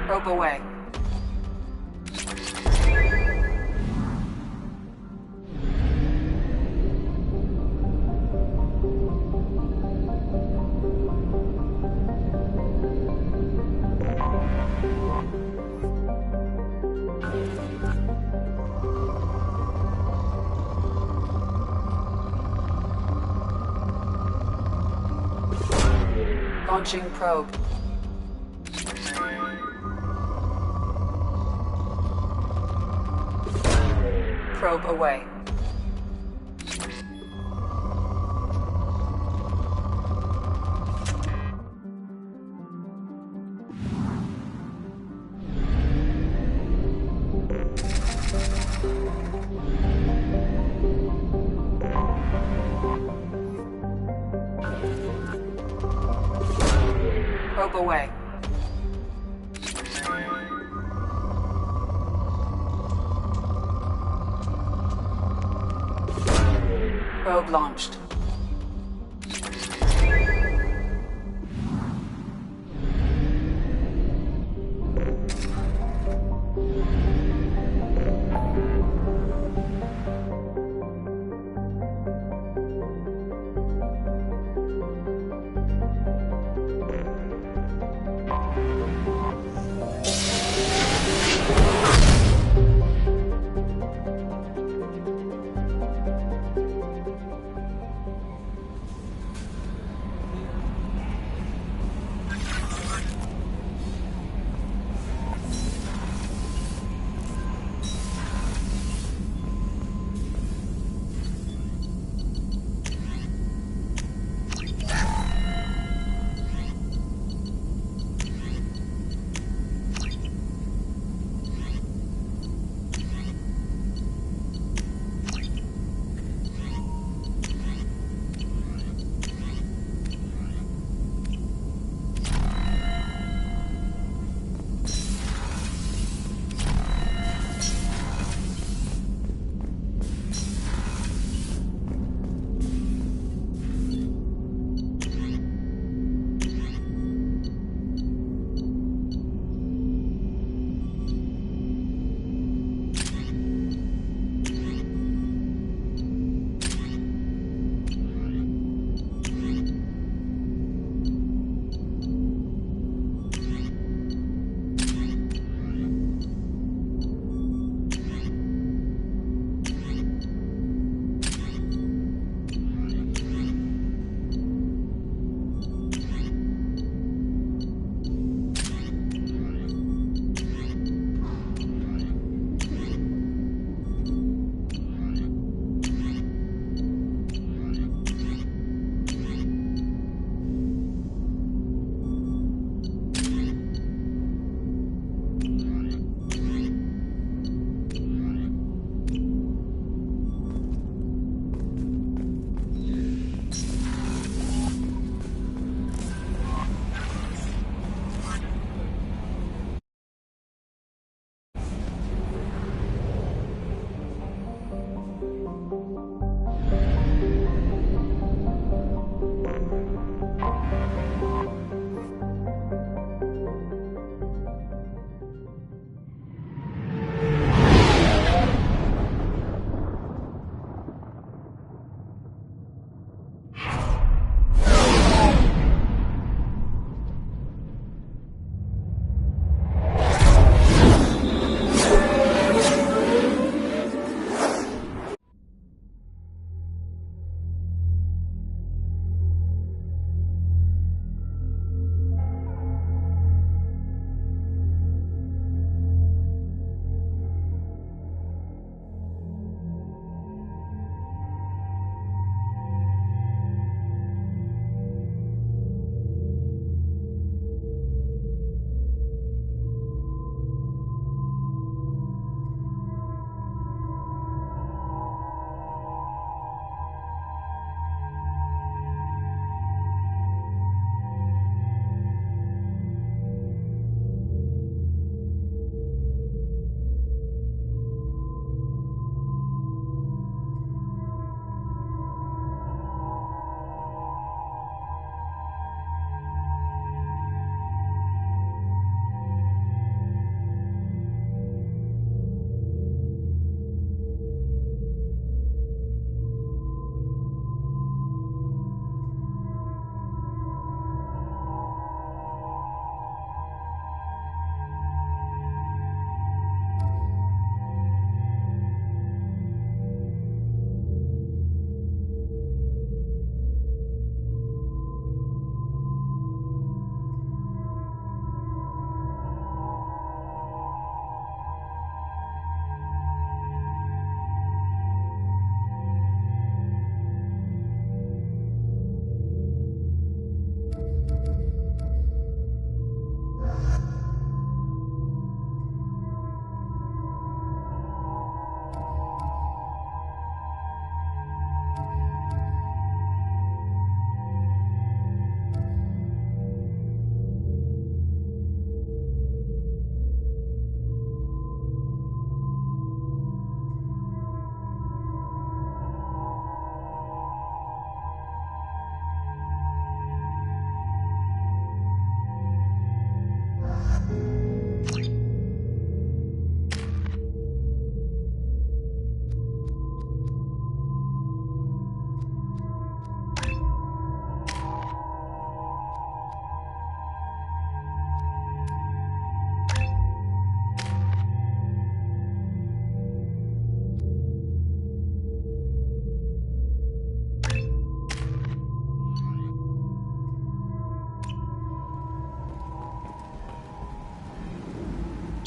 Speaker 1: Probe away. Launching probe. Probe away. Probe away. Probe launched.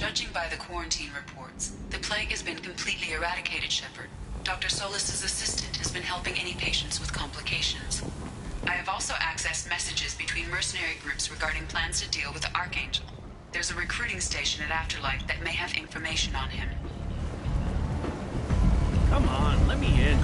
Speaker 1: Judging by the quarantine reports, the plague has been completely eradicated, Shepard. Dr. Solis's assistant has been helping any patients with complications. I have also accessed messages between mercenary groups regarding plans to deal with the Archangel. There's a recruiting station at Afterlife that may have information on him.
Speaker 17: Come on, let me in.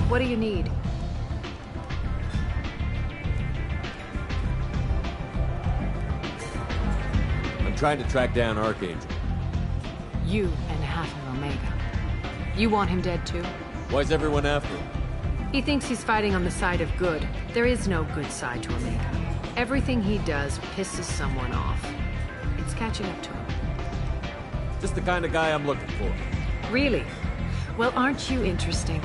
Speaker 11: What do you need?
Speaker 2: I'm trying to track down Archangel.
Speaker 11: You and half of Omega. You want him dead too?
Speaker 2: Why's everyone after him?
Speaker 11: He thinks he's fighting on the side of good. There is no good side to Omega. Everything he does pisses someone off. It's catching up to him.
Speaker 2: Just the kind of guy I'm looking for.
Speaker 11: Really? Well, aren't you interesting?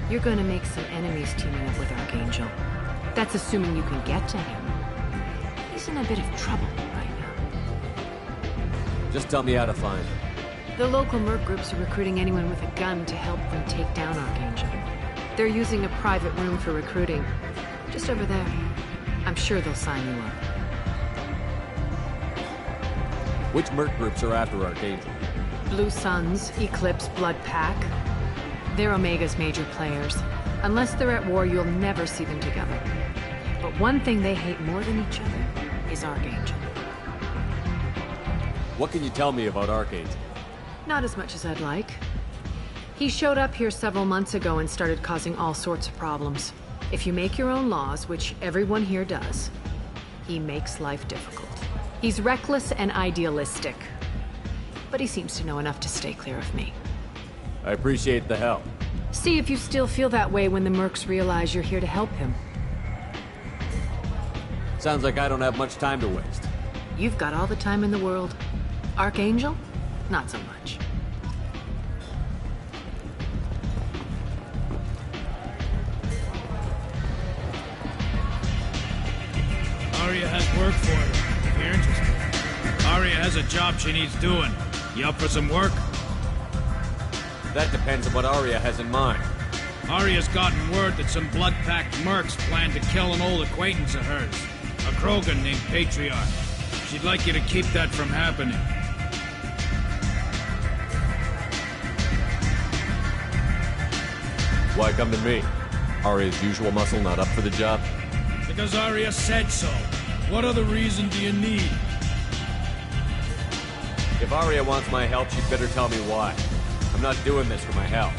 Speaker 11: You're gonna make some enemies teaming up with Archangel. That's assuming you can get to him. He's in a bit of trouble right now.
Speaker 2: Just tell me how to find him.
Speaker 11: The local merc groups are recruiting anyone with a gun to help them take down Archangel. They're using a private room for recruiting. Just over there. I'm sure they'll sign you up.
Speaker 2: Which merc groups are after Archangel?
Speaker 11: Blue Suns, Eclipse, Blood Pack. They're Omega's major players. Unless they're at war, you'll never see them together. But one thing they hate more than each other is Archangel.
Speaker 2: What can you tell me about Archangel?
Speaker 11: Not as much as I'd like. He showed up here several months ago and started causing all sorts of problems. If you make your own laws, which everyone here does, he makes life difficult. He's reckless and idealistic. But he seems to know enough to stay clear of me.
Speaker 2: I appreciate the help.
Speaker 11: See if you still feel that way when the mercs realize you're here to help him.
Speaker 2: Sounds like I don't have much time to waste.
Speaker 11: You've got all the time in the world. Archangel? Not so much.
Speaker 17: Aria has work for you, if you're interested. Aria has a job she needs doing. You up for some work?
Speaker 2: That depends on what Aria has in mind.
Speaker 17: Aria's gotten word that some blood-packed mercs plan to kill an old acquaintance of hers. A Krogan named Patriarch. She'd like you to keep that from happening.
Speaker 2: Why come to me? Aria's usual muscle not up for the job?
Speaker 17: Because Aria said so. What other reason do you need?
Speaker 2: If Aria wants my help, she'd better tell me why. I'm not doing this for my health.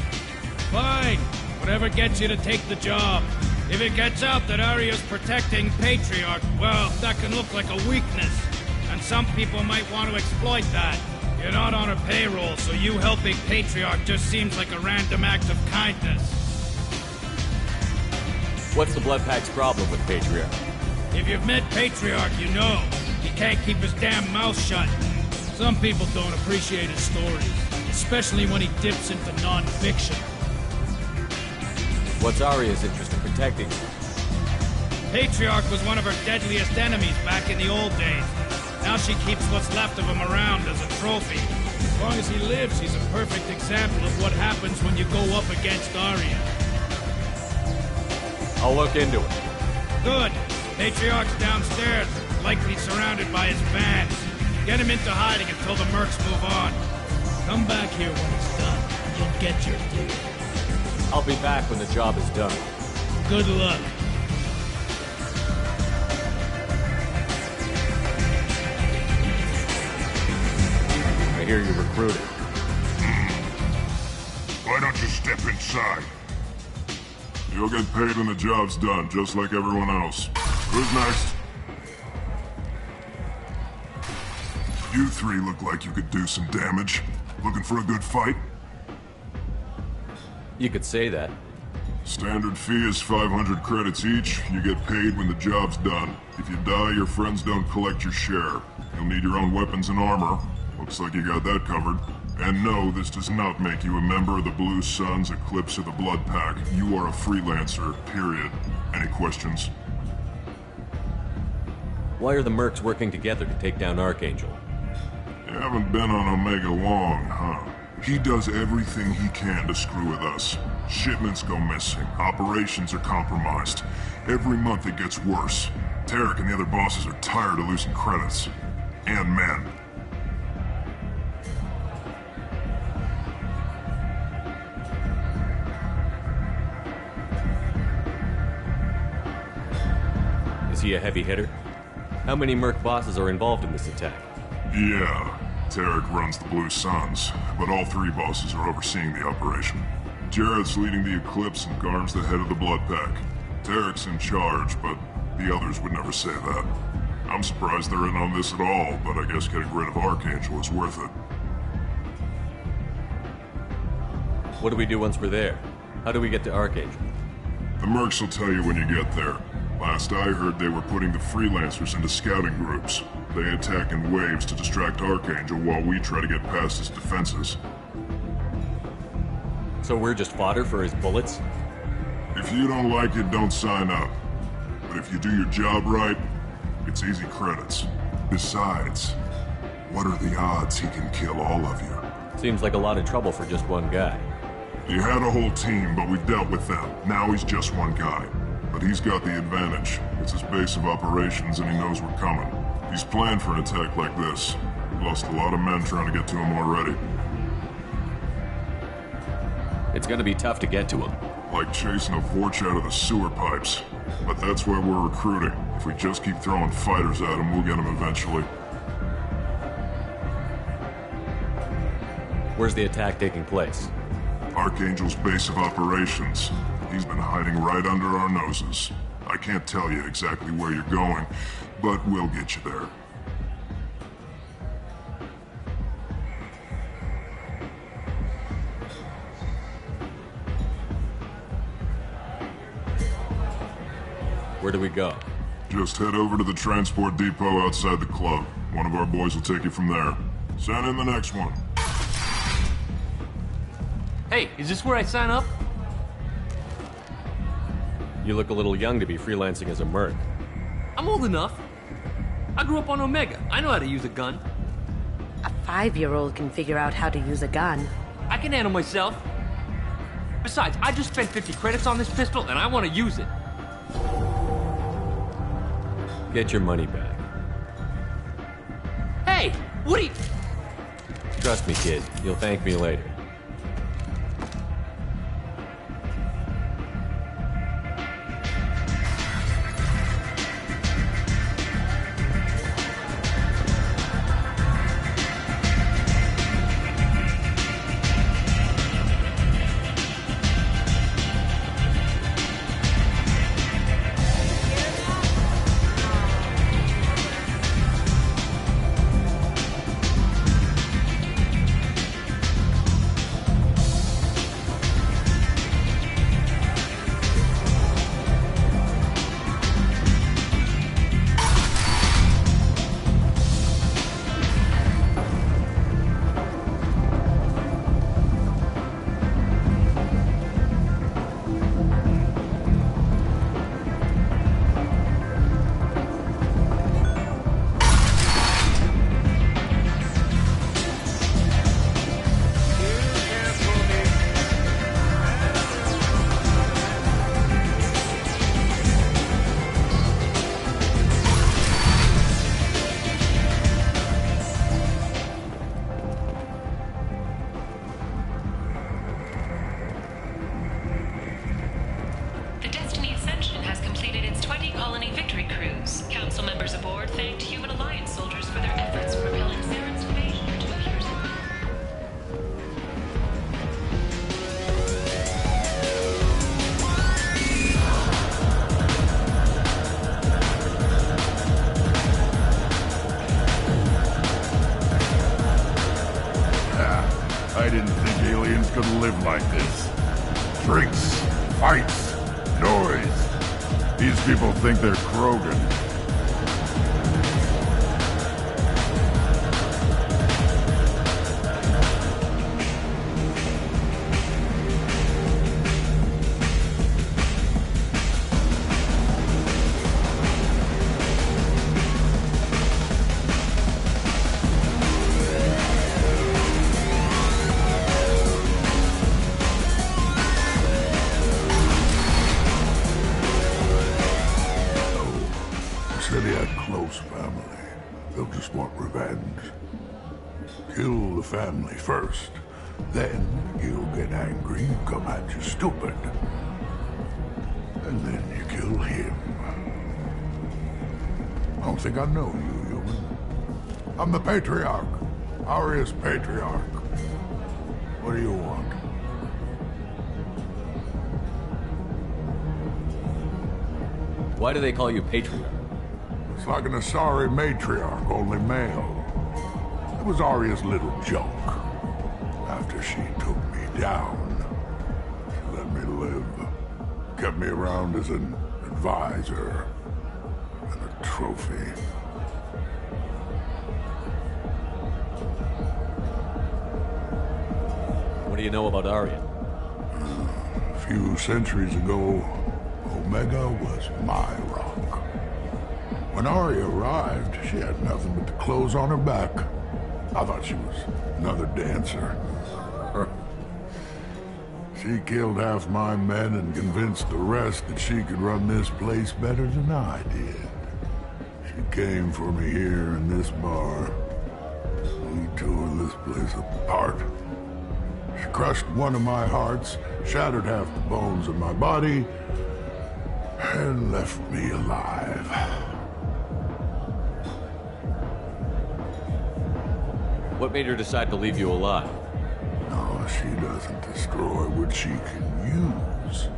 Speaker 17: Fine. Whatever gets you to take the job. If it gets out that Aria's protecting Patriarch, well, that can look like a weakness. And some people might want to exploit that. You're not on her payroll, so you helping Patriarch just seems like a random act of kindness.
Speaker 2: What's the Blood Pack's problem with Patriarch?
Speaker 17: If you've met Patriarch, you know. He can't keep his damn mouth shut. Some people don't appreciate his stories, especially when he dips into non-fiction.
Speaker 2: What's Aria's interest in protecting him?
Speaker 17: Patriarch was one of her deadliest enemies back in the old days. Now she keeps what's left of him around as a trophy. As long as he lives, he's a perfect example of what happens when you go up against Aria.
Speaker 2: I'll look into it.
Speaker 17: Good. Patriarch's downstairs, likely surrounded by his fans. Get him into hiding until the mercs move on. Come back here when it's done. You'll get your due.
Speaker 2: I'll be back when the job is done.
Speaker 17: Good luck.
Speaker 2: I hear you're recruiting.
Speaker 15: Why don't you step inside?
Speaker 3: You'll get paid when the job's done, just like everyone else. Who's next? You three look like you could do some damage. Looking for a good fight?
Speaker 2: You could say that.
Speaker 3: Standard fee is 500 credits each. You get paid when the job's done. If you die, your friends don't collect your share. You'll need your own weapons and armor. Looks like you got that covered. And no, this does not make you a member of the Blue Suns, Eclipse, or the Blood Pack. You are a freelancer, period. Any questions?
Speaker 2: Why are the mercs working together to take down Archangel?
Speaker 3: You haven't been on Omega long, huh? He does everything he can to screw with us. Shipments go missing. Operations are compromised. Every month it gets worse. Tarek and the other bosses are tired of losing credits. And men.
Speaker 2: Is he a heavy hitter? How many merc bosses are involved in this attack?
Speaker 3: Yeah. Tarek runs the Blue Suns, but all three bosses are overseeing the operation. Jarrett's leading the Eclipse and Garm's the head of the Blood Pack. Tarek's in charge, but the others would never say that. I'm surprised they're in on this at all, but I guess getting rid of Archangel is worth it.
Speaker 2: What do we do once we're there? How do we get to Archangel?
Speaker 3: The mercs will tell you when you get there. Last I heard, they were putting the freelancers into scouting groups. They attack in waves to distract Archangel while we try to get past his defenses.
Speaker 2: So we're just fodder for his bullets?
Speaker 3: If you don't like it, don't sign up. But if you do your job right, it's easy credits. Besides, what are the odds he can kill all of you?
Speaker 2: Seems like a lot of trouble for just one guy.
Speaker 3: He had a whole team, but we dealt with them. Now he's just one guy. But he's got the advantage. It's his base of operations and he knows we're coming. He's planned for an attack like this. He lost a lot of men trying to get to him already.
Speaker 2: It's gonna be tough to get to him.
Speaker 3: Like chasing a Vorch out of the sewer pipes. But that's why we're recruiting. If we just keep throwing fighters at him, we'll get him eventually.
Speaker 2: Where's the attack taking place?
Speaker 3: Archangel's base of operations. He's been hiding right under our noses. I can't tell you exactly where you're going, but we'll get you there.
Speaker 2: Where do we go?
Speaker 3: Just head over to the transport depot outside the club. One of our boys will take you from there. Send in the next one.
Speaker 12: Hey, is this where I sign up?
Speaker 2: You look a little young to be freelancing as a merc.
Speaker 12: I'm old enough. I grew up on Omega. I know how to use a gun.
Speaker 18: A 5-year-old can figure out how to use a gun.
Speaker 12: I can handle myself. Besides, I just spent 50 credits on this pistol, and I want to use it.
Speaker 2: Get your money back.
Speaker 12: Hey, what are you...
Speaker 2: Trust me, kid. You'll thank me later.
Speaker 3: These people think they're Krogan. Said he had close family. They'll just want revenge. Kill the family first. Then he'll get angry and come at you stupid. And then you kill him. I don't think I know you, human. I'm the Patriarch. Aria's Patriarch. What do you want?
Speaker 2: Why do they call you Patriarch?
Speaker 3: It's like an Asari matriarch, only male. It was Aria's little joke. After she took me down, she let me live. Kept me around as an advisor and a trophy.
Speaker 2: What do you know about Aria?
Speaker 3: A few centuries ago, Omega was my rock. When Aria arrived, she had nothing but the clothes on her back. I thought she was another dancer. She killed half my men and convinced the rest that she could run this place better than I did. She came for me here in this bar. We tore this place apart. She crushed one of my hearts, shattered half the bones of my body, and left me alive.
Speaker 2: What made her decide to leave you alive?
Speaker 3: No, she doesn't destroy what she can use.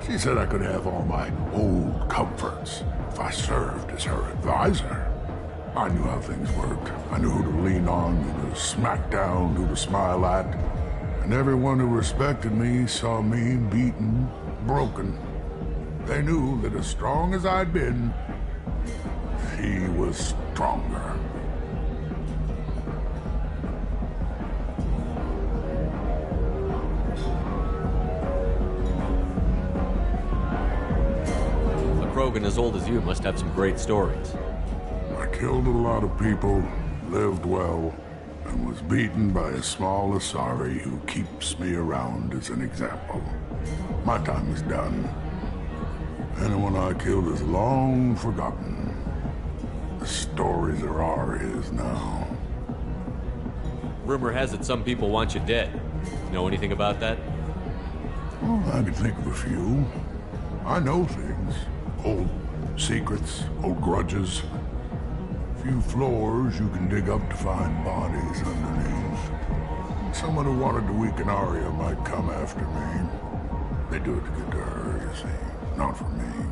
Speaker 3: She said I could have all my old comforts if I served as her advisor. I knew how things worked. I knew who to lean on, who to smack down, who to smile at. And everyone who respected me saw me beaten, broken. They knew that as strong as I'd been, she was stronger.
Speaker 2: Krogan as old as you must have some great stories.
Speaker 3: I killed a lot of people, lived well, and was beaten by a small Asari who keeps me around as an example. My time is done. Anyone I killed is long forgotten. The stories are Aria's now.
Speaker 2: Rumor has it some people want you dead. Know anything about that?
Speaker 3: Well, I can think of a few. I know things. Old secrets, old grudges. Few floors you can dig up to find bodies underneath. Someone who wanted to weaken Aria might come after me. They do it to get to her, you see, not for me.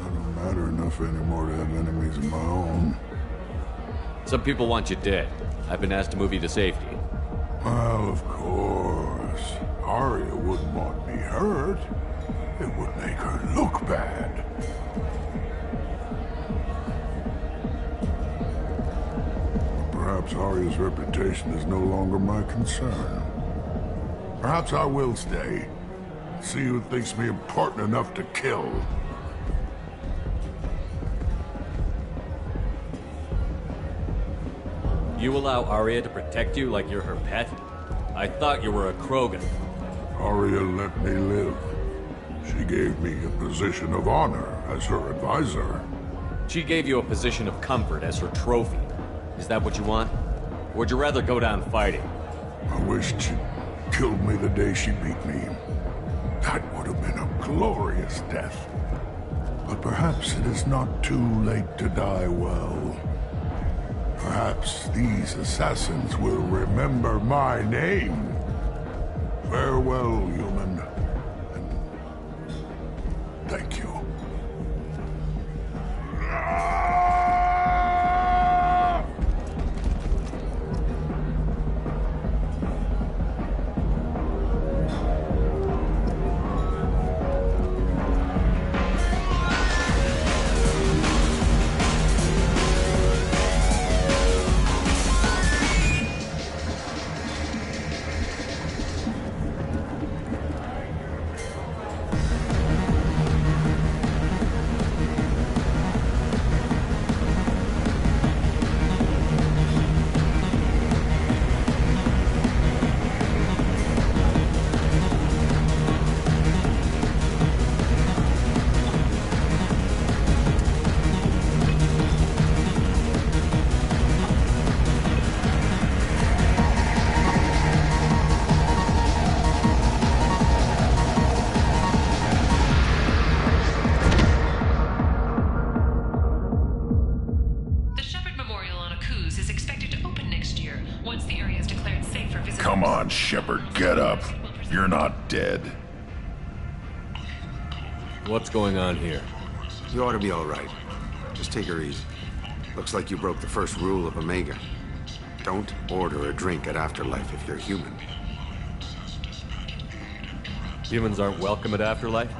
Speaker 3: I don't matter enough anymore to have enemies of my own.
Speaker 2: Some people want you dead. I've been asked to move you to safety.
Speaker 3: Well, of course. Aria wouldn't want me hurt. It would make her look bad. Perhaps Aria's reputation is no longer my concern. Perhaps I will stay. See who thinks me important enough to kill.
Speaker 2: You allow Aria to protect you like you're her pet? I thought you were a Krogan.
Speaker 3: Aria let me live. She gave me a position of honor as her advisor.
Speaker 2: She gave you a position of comfort as her trophy. Is that what you want? Or would you rather go down fighting?
Speaker 3: I wished she'd killed me the day she beat me. That would have been a glorious death. But perhaps it is not too late to die well. Perhaps these assassins will remember my name. Farewell, human. And thank you. Shepard, get up. You're not dead.
Speaker 2: What's going on here?
Speaker 19: You ought to be all right. Just take her easy. Looks like you broke the first rule of Omega. Don't order a drink at Afterlife if you're human.
Speaker 2: Humans aren't welcome at Afterlife?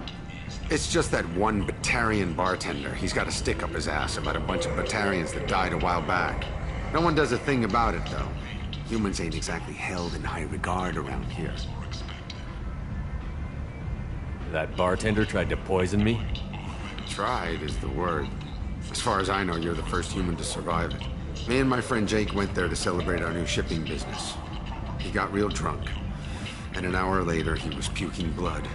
Speaker 19: It's just that one Batarian bartender. He's got a stick up his ass about a bunch of Batarians that died a while back. No one does a thing about it, though. Humans ain't exactly held in high regard around here.
Speaker 2: That bartender tried to poison me?
Speaker 19: Tried is the word. As far as I know, you're the first human to survive it. Me and my friend Jake went there to celebrate our new shipping business. He got real drunk, and an hour later he was puking blood.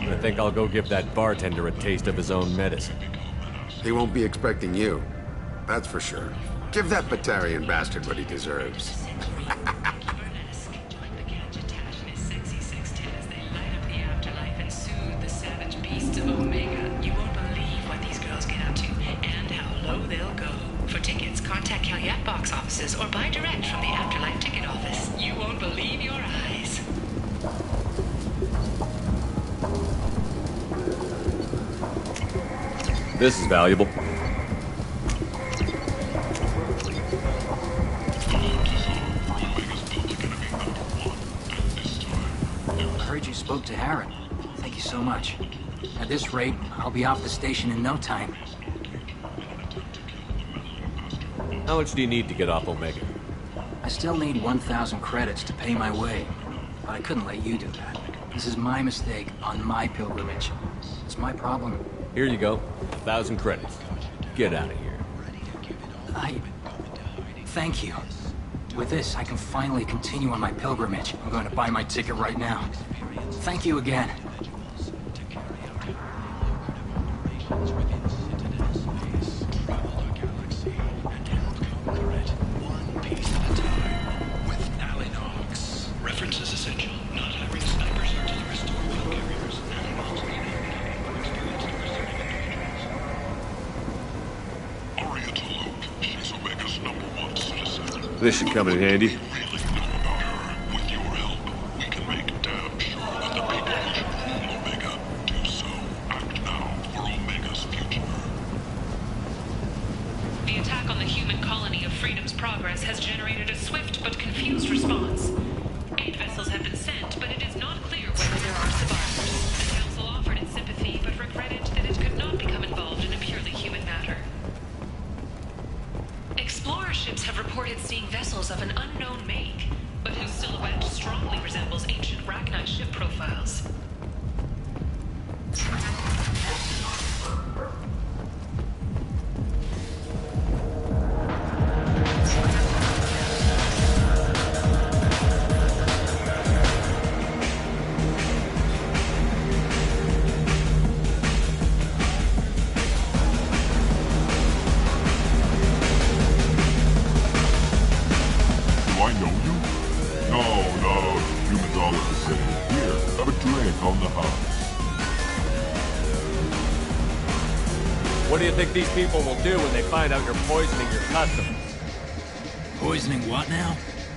Speaker 2: I think I'll go give that bartender a taste of his own medicine.
Speaker 19: He won't be expecting you. That's for sure. Give that Batarian bastard what he deserves.
Speaker 14: Of Omega. You won't believe what these girls get up to and how low they'll go. For tickets, contact Calyat box offices or buy direct from the Afterlife ticket office. You won't believe your eyes.
Speaker 2: This is valuable.
Speaker 20: I heard you spoke to Harren. Thank you so much. At this rate, I'll be off the station in no time.
Speaker 2: How much do you need to get off Omega?
Speaker 20: I still need 1,000 credits to pay my way, but I couldn't let you do that. This is my mistake on my pilgrimage. It's my problem.
Speaker 2: Here you go. 1,000 credits. Get out of here.
Speaker 20: Thank you. With this, I can finally continue on my pilgrimage. I'm going to buy my ticket right now. Thank you again.
Speaker 15: References essential. Not hiring snipers, artillerists, or wheel carriers. Animals need experience to pursue
Speaker 3: Aria Tolope. She's Omega's #1 citizen.
Speaker 2: This should come in handy.
Speaker 3: With your help, we can make damn sure that the people who rule Omega do so. Act now for Omega's future.
Speaker 14: The attack on the human colony of Freedom's Progress has generated a swift but confused response. 8 vessels have been sent, but it is not clear whether there are survivors. The Council offered its sympathy, but regretted that it could not become involved in a purely human matter. Explorer ships have reported seeing vessels of an unknown make, but whose silhouette strongly resembles ancient Rachni ship profiles.
Speaker 2: What do you think these people will do when they find out you're poisoning your customers?
Speaker 20: Poisoning what now?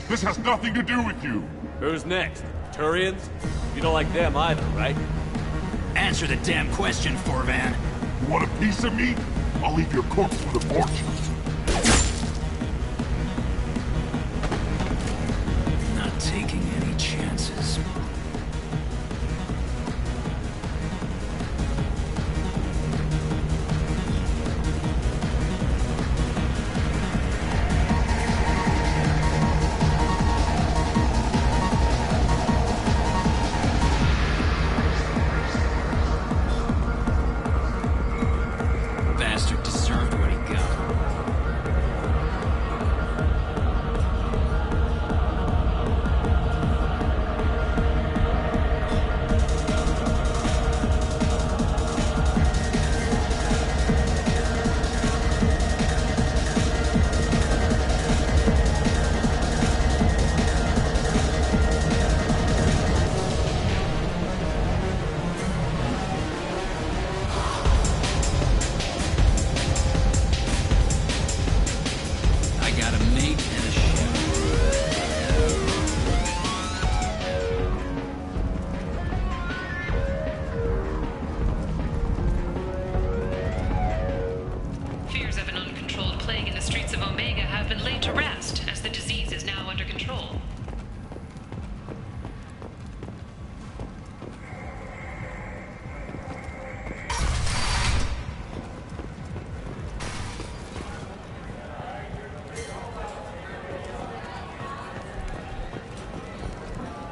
Speaker 3: This has nothing to do with you.
Speaker 2: Who's next? Turians? You don't like them either, right?
Speaker 20: Answer the damn question, Forvan.
Speaker 3: You want a piece of me? I'll leave your corpse with a fortune.
Speaker 20: Not taking any chances. Bastard deserved what he got.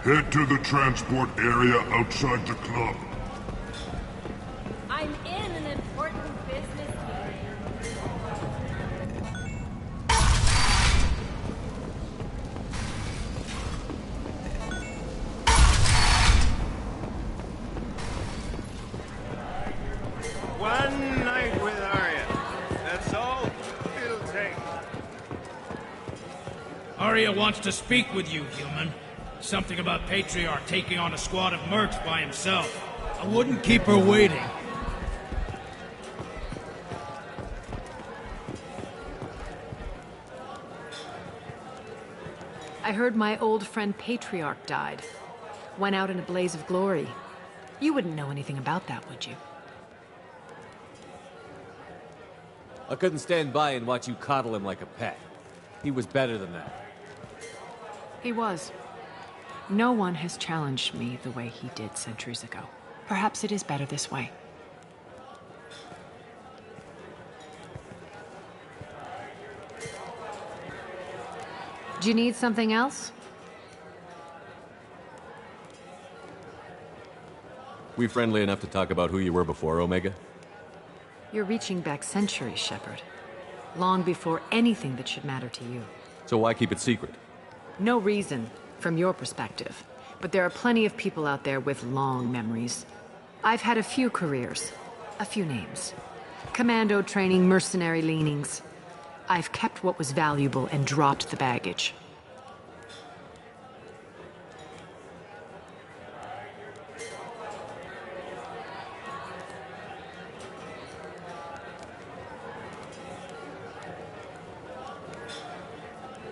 Speaker 15: Head to the transport area outside the club.
Speaker 21: I'm in an important business meeting.
Speaker 17: One night with Arya. That's all it'll take. Arya wants to speak with you, human. Something about Patriarch taking on a squad of mercs by himself. I wouldn't keep her waiting.
Speaker 11: I heard my old friend Patriarch died. Went out in a blaze of glory. You wouldn't know anything about that, would you?
Speaker 2: I couldn't stand by and watch you coddle him like a pet. He was better than that.
Speaker 11: He was. No one has challenged me the way he did centuries ago. Perhaps it is better this way. Do you need something else?
Speaker 2: We friendly enough to talk about who you were before, Omega?
Speaker 11: You're reaching back centuries, Shepard. Long before anything that should matter to you.
Speaker 2: So why keep it secret?
Speaker 11: No reason, from your perspective. But there are plenty of people out there with long memories. I've had a few careers, a few names. Commando training, mercenary leanings. I've kept what was valuable and dropped the baggage.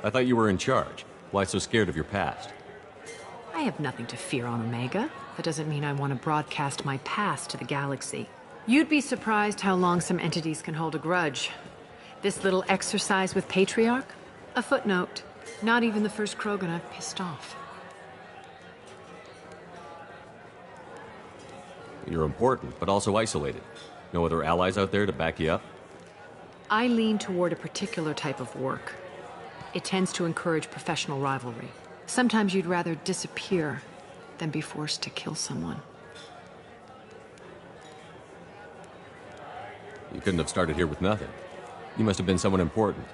Speaker 2: I thought you were in charge. Why so scared of your past?
Speaker 11: I have nothing to fear on Omega. That doesn't mean I want to broadcast my past to the galaxy. You'd be surprised how long some entities can hold a grudge. This little exercise with Patriarch? A footnote. Not even the first Krogan I've pissed off.
Speaker 2: You're important, but also isolated. No other allies out there to back you up?
Speaker 11: I lean toward a particular type of work. It tends to encourage professional rivalry. Sometimes you'd rather disappear than be forced to kill someone.
Speaker 2: You couldn't have started here with nothing. You must have been someone important.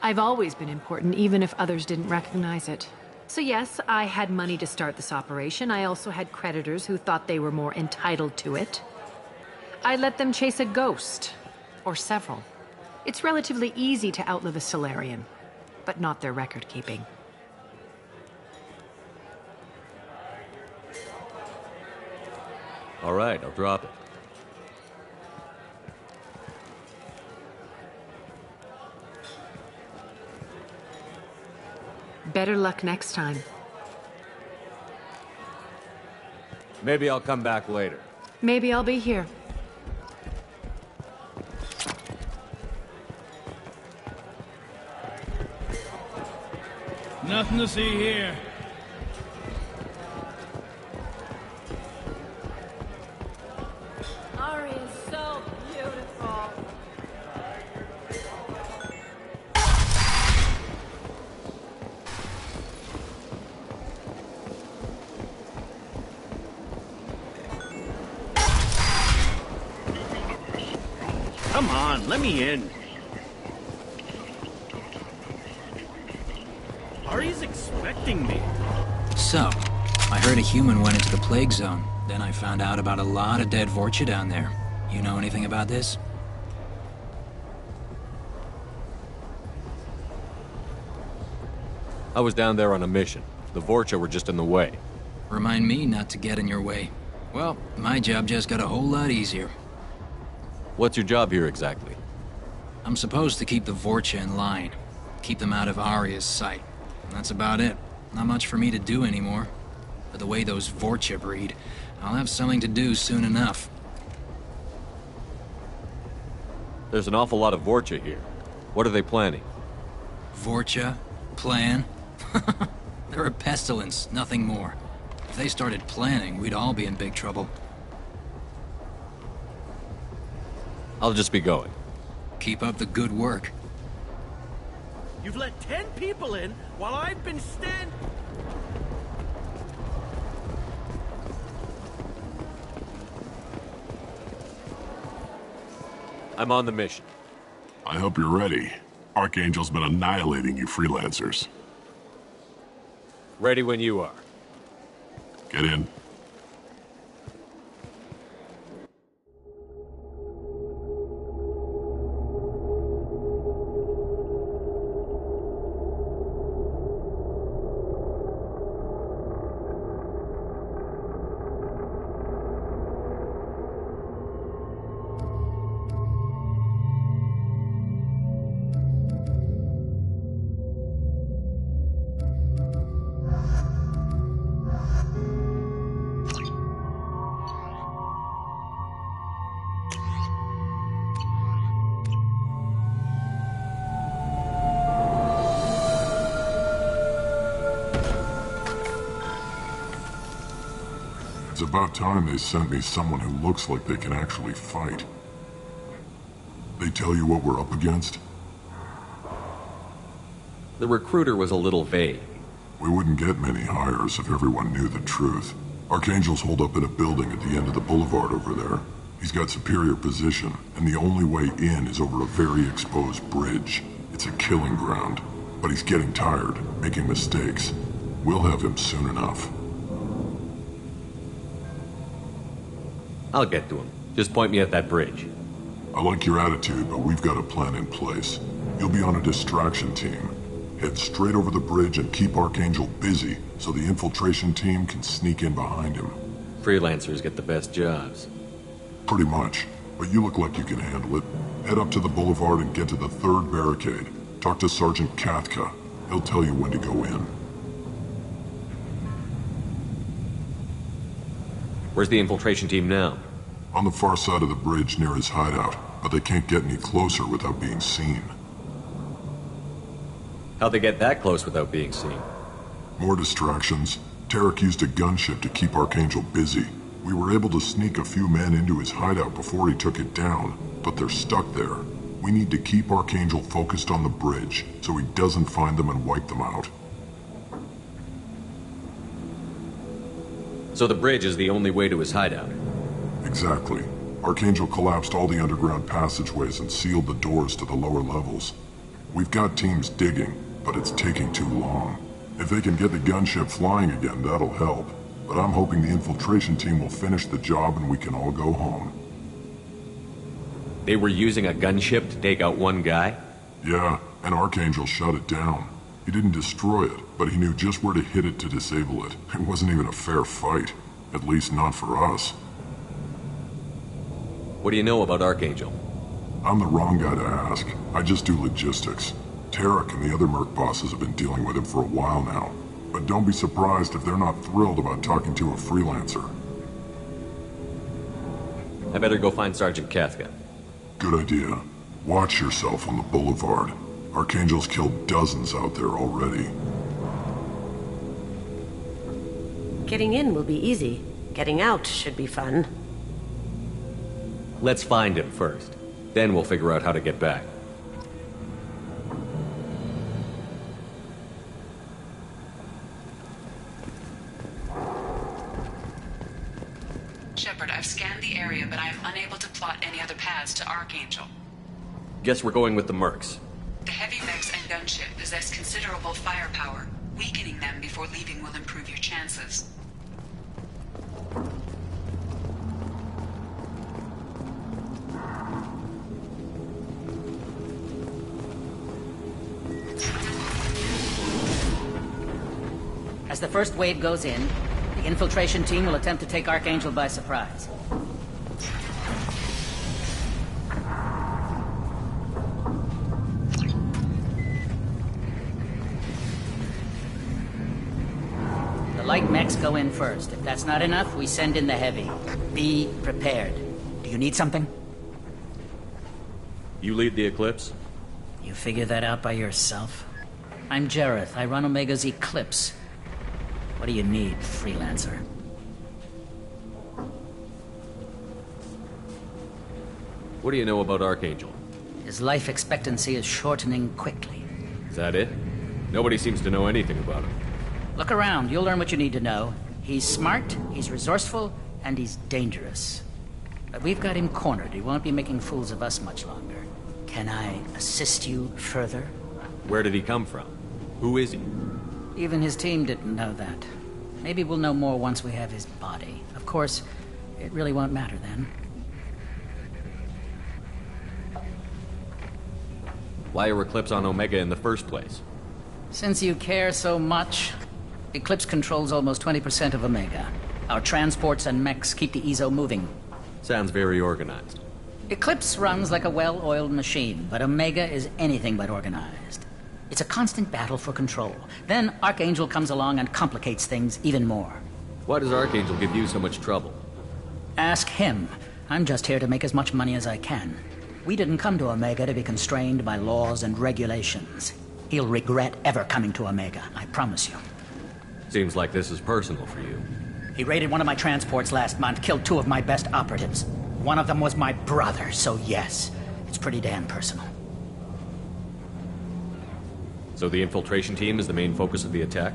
Speaker 11: I've always been important, even if others didn't recognize it. So yes, I had money to start this operation. I also had creditors who thought they were more entitled to it. I let them chase a ghost, or several. It's relatively easy to outlive a Solarian, but not their record-keeping.
Speaker 2: All right, I'll drop it.
Speaker 11: Better luck next time.
Speaker 2: Maybe I'll come back later.
Speaker 11: Maybe I'll be here.
Speaker 17: Nothing to see here.
Speaker 21: Ari is so beautiful.
Speaker 17: Come on, let me in. Ari's expecting me.
Speaker 20: So, I heard a human went into the plague zone. Then I found out about a lot of dead Vorcha down there. You know anything about this?
Speaker 2: I was down there on a mission. The Vorcha were just in the way.
Speaker 20: Remind me not to get in your way. Well, my job just got a whole lot easier.
Speaker 2: What's your job here exactly?
Speaker 20: I'm supposed to keep the Vorcha in line. Keep them out of Arya's sight. That's about it. Not much for me to do anymore. But the way those Vorcha breed, I'll have something to do soon enough.
Speaker 2: There's an awful lot of Vorcha here. What are they planning?
Speaker 20: Vorcha? Plan? They're a pestilence, nothing more. If they started planning, we'd all be in big trouble.
Speaker 2: I'll just be going.
Speaker 20: Keep up the good work.
Speaker 17: You've let 10 people in while I've been
Speaker 2: I'm on the mission.
Speaker 3: I hope you're ready. Archangel's been annihilating you freelancers.
Speaker 2: Ready when you are.
Speaker 3: Get in. It's about time they sent me someone who looks like they can actually fight. They tell you what we're up against?
Speaker 2: The recruiter was a little vague.
Speaker 3: We wouldn't get many hires if everyone knew the truth. Archangel's holed up in a building at the end of the boulevard over there. He's got superior position, and the only way in is over a very exposed bridge. It's a killing ground. But he's getting tired, making mistakes. We'll have him soon enough.
Speaker 2: I'll get to him. Just point me at that bridge.
Speaker 3: I like your attitude, but we've got a plan in place. You'll be on a distraction team. Head straight over the bridge and keep Archangel busy so the infiltration team can sneak in behind him.
Speaker 2: Freelancers get the best jobs.
Speaker 3: Pretty much, but you look like you can handle it. Head up to the boulevard and get to the third barricade. Talk to Sergeant Kathka. He'll tell you when to go in.
Speaker 2: Where's the infiltration team now?
Speaker 3: On the far side of the bridge near his hideout, but they can't get any closer without being seen.
Speaker 2: How'd they get that close without being seen?
Speaker 3: More distractions. Tarek used a gunship to keep Archangel busy. We were able to sneak a few men into his hideout before he took it down, but they're stuck there. We need to keep Archangel focused on the bridge, so he doesn't find them and wipe them out.
Speaker 2: So the bridge is the only way to his hideout?
Speaker 3: Exactly. Archangel collapsed all the underground passageways and sealed the doors to the lower levels. We've got teams digging, but it's taking too long. If they can get the gunship flying again, that'll help. But I'm hoping the infiltration team will finish the job and we can all go home.
Speaker 2: They were using a gunship to take out one guy?
Speaker 3: Yeah, and Archangel shut it down. He didn't destroy it, but he knew just where to hit it to disable it. It wasn't even a fair fight. At least not for us.
Speaker 2: What do you know about Archangel?
Speaker 3: I'm the wrong guy to ask. I just do logistics. Tarek and the other merc bosses have been dealing with him for a while now. But don't be surprised if they're not thrilled about talking to a freelancer.
Speaker 2: I better go find Sergeant Kathka.
Speaker 3: Good idea. Watch yourself on the boulevard. Archangel's killed dozens out there already.
Speaker 18: Getting in will be easy. Getting out should be fun.
Speaker 2: Let's find him first. Then we'll figure out how to get back.
Speaker 1: Shepard, I've scanned the area, but I am unable to plot any other paths to Archangel.
Speaker 2: Guess we're going with the mercs.
Speaker 1: The heavy mechs and gunship possess considerable firepower. Weakening them before leaving will improve your chances.
Speaker 13: As the first wave goes in, the infiltration team will attempt to take Archangel by surprise. The light mechs go in first. If that's not enough, we send in the heavy. Be prepared. Do you need something?
Speaker 2: You lead the Eclipse?
Speaker 13: You figure that out by yourself? I'm Jareth. I run Omega's Eclipse. What do you need, freelancer?
Speaker 2: What do you know about Archangel?
Speaker 13: His life expectancy is shortening quickly.
Speaker 2: Is that it? Nobody seems to know anything about him.
Speaker 13: Look around. You'll learn what you need to know. He's smart, he's resourceful, and he's dangerous. But we've got him cornered. He won't be making fools of us much longer. Can I assist you further?
Speaker 2: Where did he come from? Who is he?
Speaker 13: Even his team didn't know that. Maybe we'll know more once we have his body. Of course, it really won't matter then.
Speaker 2: Why are Eclipse on Omega in the first place?
Speaker 13: Since you care so much, Eclipse controls almost 20% of Omega. Our transports and mechs keep the EZO moving.
Speaker 2: Sounds very organized.
Speaker 13: Eclipse runs like a well-oiled machine, but Omega is anything but organized. It's a constant battle for control. Then Archangel comes along and complicates things even more.
Speaker 2: Why does Archangel give you so much trouble?
Speaker 13: Ask him. I'm just here to make as much money as I can. We didn't come to Omega to be constrained by laws and regulations. He'll regret ever coming to Omega, I promise you.
Speaker 2: Seems like this is personal for you.
Speaker 13: He raided one of my transports last month, killed 2 of my best operatives. One of them was my brother, so yes, it's pretty damn personal.
Speaker 2: So the infiltration team is the main focus of the attack?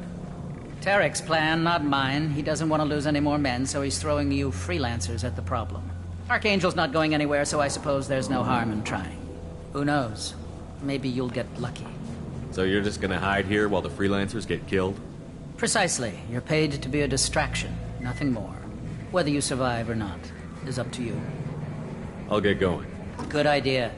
Speaker 13: Tarek's plan, not mine. He doesn't want to lose any more men, so he's throwing you freelancers at the problem. Archangel's not going anywhere, so I suppose there's no harm in trying. Who knows? Maybe you'll get lucky.
Speaker 2: So you're just gonna hide here while the freelancers get killed?
Speaker 13: Precisely. You're paid to be a distraction, nothing more. Whether you survive or not is up to you.
Speaker 2: I'll get going.
Speaker 13: Good idea.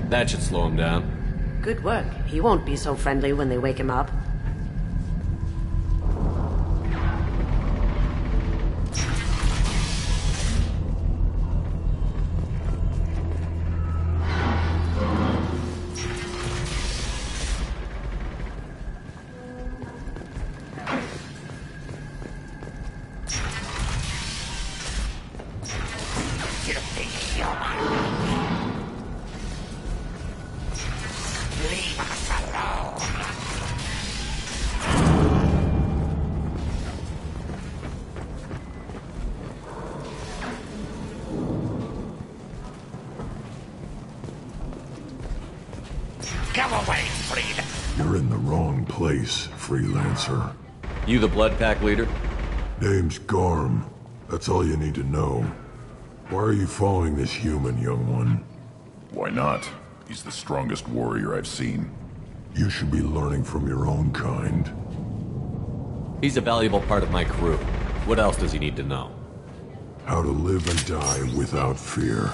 Speaker 2: That should slow him down.
Speaker 18: Good work. He won't be so friendly when they wake him up.
Speaker 3: You're in the wrong place, freelancer.
Speaker 2: You the Blood Pack leader?
Speaker 3: Name's Garm. That's all you need to know. Why are you following this human, young one?
Speaker 9: Why not? He's the strongest warrior I've seen.
Speaker 3: You should be learning from your own kind.
Speaker 2: He's a valuable part of my crew. What else does he need to know?
Speaker 3: How to live and die without fear.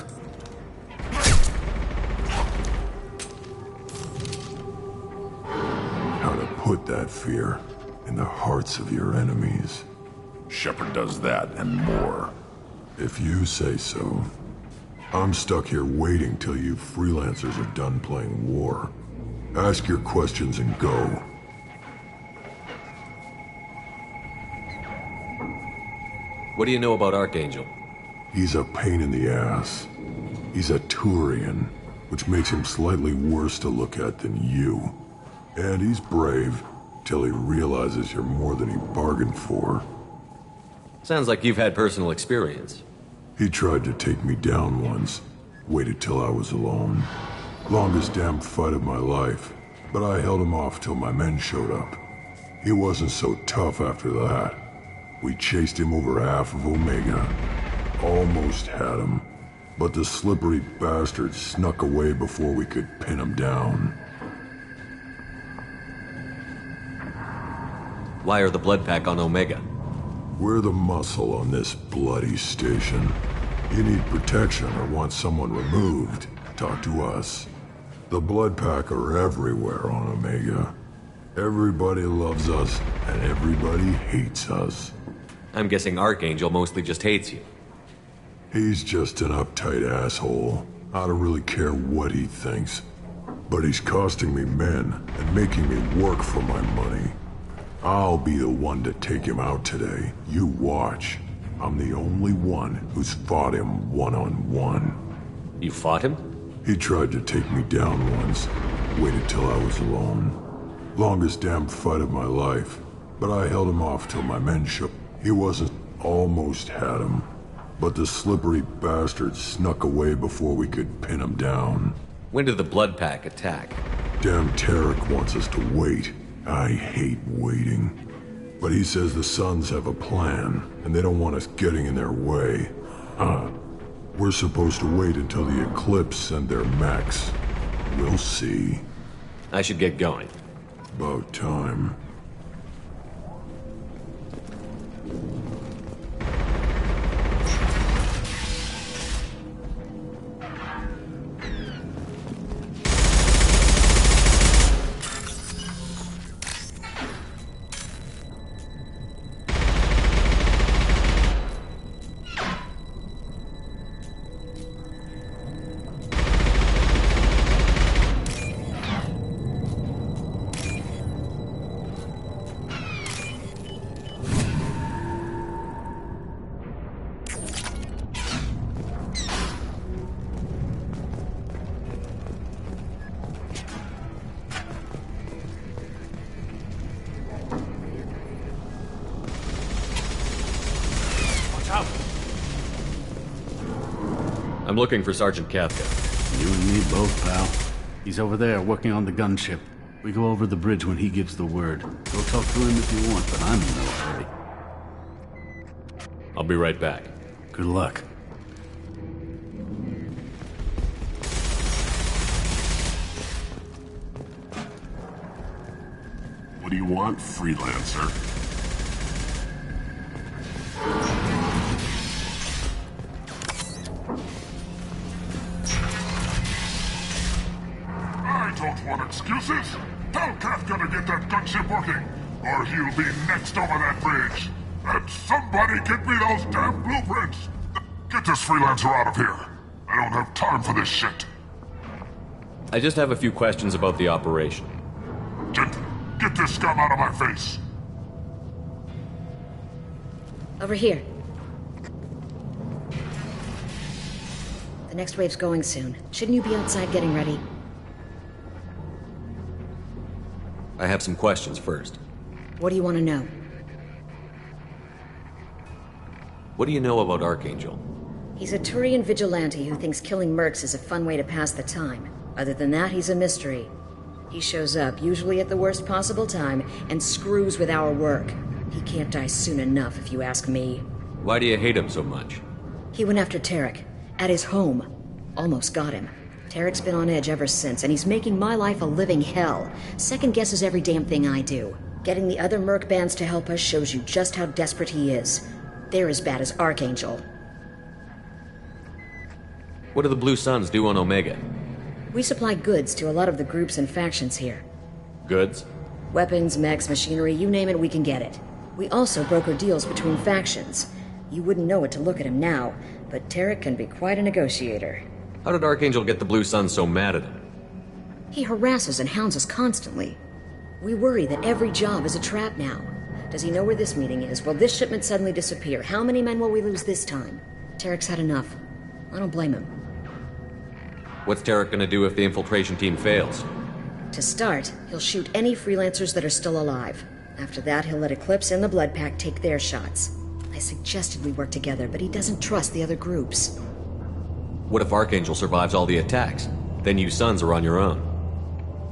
Speaker 3: How to put that fear in the hearts of your enemies.
Speaker 9: Shepard does that and more.
Speaker 3: If you say so. I'm stuck here waiting till you freelancers are done playing war. Ask your questions and go.
Speaker 2: What do you know about Archangel?
Speaker 3: He's a pain in the ass. He's a Turian, which makes him slightly worse to look at than you. And he's brave, till he realizes you're more than he bargained for.
Speaker 2: Sounds like you've had personal experience.
Speaker 3: He tried to take me down once. Waited till I was alone. Longest damn fight of my life. But I held him off till my men showed up. He wasn't so tough after that. We chased him over half of Omega. Almost had him. But the slippery bastard snuck away before we could pin him down.
Speaker 2: Why are the blood pack on Omega?
Speaker 3: We're the muscle on this bloody station. You need protection or want someone removed, talk to us. The blood pack are everywhere on Omega. Everybody loves us, and everybody hates us.
Speaker 2: I'm guessing Archangel mostly just hates you.
Speaker 3: He's just an uptight asshole. I don't really care what he thinks. But he's costing me men, and making me work for my money. I'll be the one to take him out today. You watch. I'm the only one who's fought him one-on-one.
Speaker 2: You fought him?
Speaker 3: He tried to take me down once. Waited till I was alone. Longest damn fight of my life. But I held him off till my men shook. He wasn't. Almost had him. But the slippery bastard snuck away before we could pin him down.
Speaker 2: When did the blood pack attack?
Speaker 3: Damn Tarek wants us to wait. I hate waiting. But he says the Suns have a plan, and they don't want us getting in their way. We're supposed to wait until the Eclipse send their mechs. We'll see.
Speaker 2: I should get going.
Speaker 3: About time.
Speaker 2: I'm looking for Sergeant Kafka.
Speaker 10: You and me both, pal. He's over there working on the gunship. We go over the bridge when he gives the word. Go talk to him if you want, but I'm in no hurry.
Speaker 2: I'll be right back.
Speaker 10: Good luck.
Speaker 9: What do you want, freelancer?
Speaker 15: I don't want excuses. Tell Kafka to get that gunship working, or he'll be next over that bridge. And somebody get me those damn blueprints. Get this freelancer out of here. I don't have time for this shit.
Speaker 2: I just have a few questions about the operation.
Speaker 15: Get this scum out of my face.
Speaker 22: Over here. The next wave's going soon. Shouldn't you be outside getting ready?
Speaker 2: I have some questions first.
Speaker 22: What do you want to know?
Speaker 2: What do you know about Archangel?
Speaker 22: He's a Turian vigilante who thinks killing mercs is a fun way to pass the time. Other than that, he's a mystery. He shows up, usually at the worst possible time, and screws with our work. He can't die soon enough, if you ask me.
Speaker 2: Why do you hate him so much?
Speaker 22: He went after Tarek. At his home. Almost got him. Tarek's been on edge ever since, and he's making my life a living hell. Second guesses every damn thing I do. Getting the other merc bands to help us shows you just how desperate he is. They're as bad as Archangel.
Speaker 2: What do the Blue Suns do on Omega?
Speaker 22: We supply goods to a lot of the groups and factions here.
Speaker 2: Goods?
Speaker 22: Weapons, mechs, machinery, you name it, we can get it. We also broker deals between factions. You wouldn't know it to look at him now, but Tarek can be quite a negotiator.
Speaker 2: How did Archangel get the Blue Suns so mad at him?
Speaker 22: He harasses and hounds us constantly. We worry that every job is a trap now. Does he know where this meeting is? Will this shipment suddenly disappear? How many men will we lose this time? Tarek's had enough. I don't blame him.
Speaker 2: What's Tarek gonna do if the infiltration team fails?
Speaker 22: To start, he'll shoot any freelancers that are still alive. After that, he'll let Eclipse and the Blood Pack take their shots. I suggested we work together, but he doesn't trust the other groups.
Speaker 2: What if Archangel survives all the attacks? Then you Suns are on your own.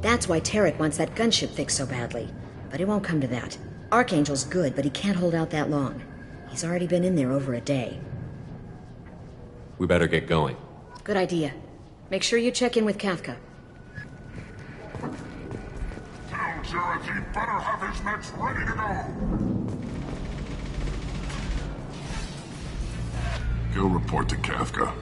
Speaker 22: That's why Tarek wants that gunship fixed so badly. But it won't come to that. Archangel's good, but he can't hold out that long. He's already been in there over a day.
Speaker 2: We better get going.
Speaker 22: Good idea. Make sure you check in with Kafka.
Speaker 15: Tell Jareth he better have his meds ready to go.
Speaker 3: Go report to Kafka.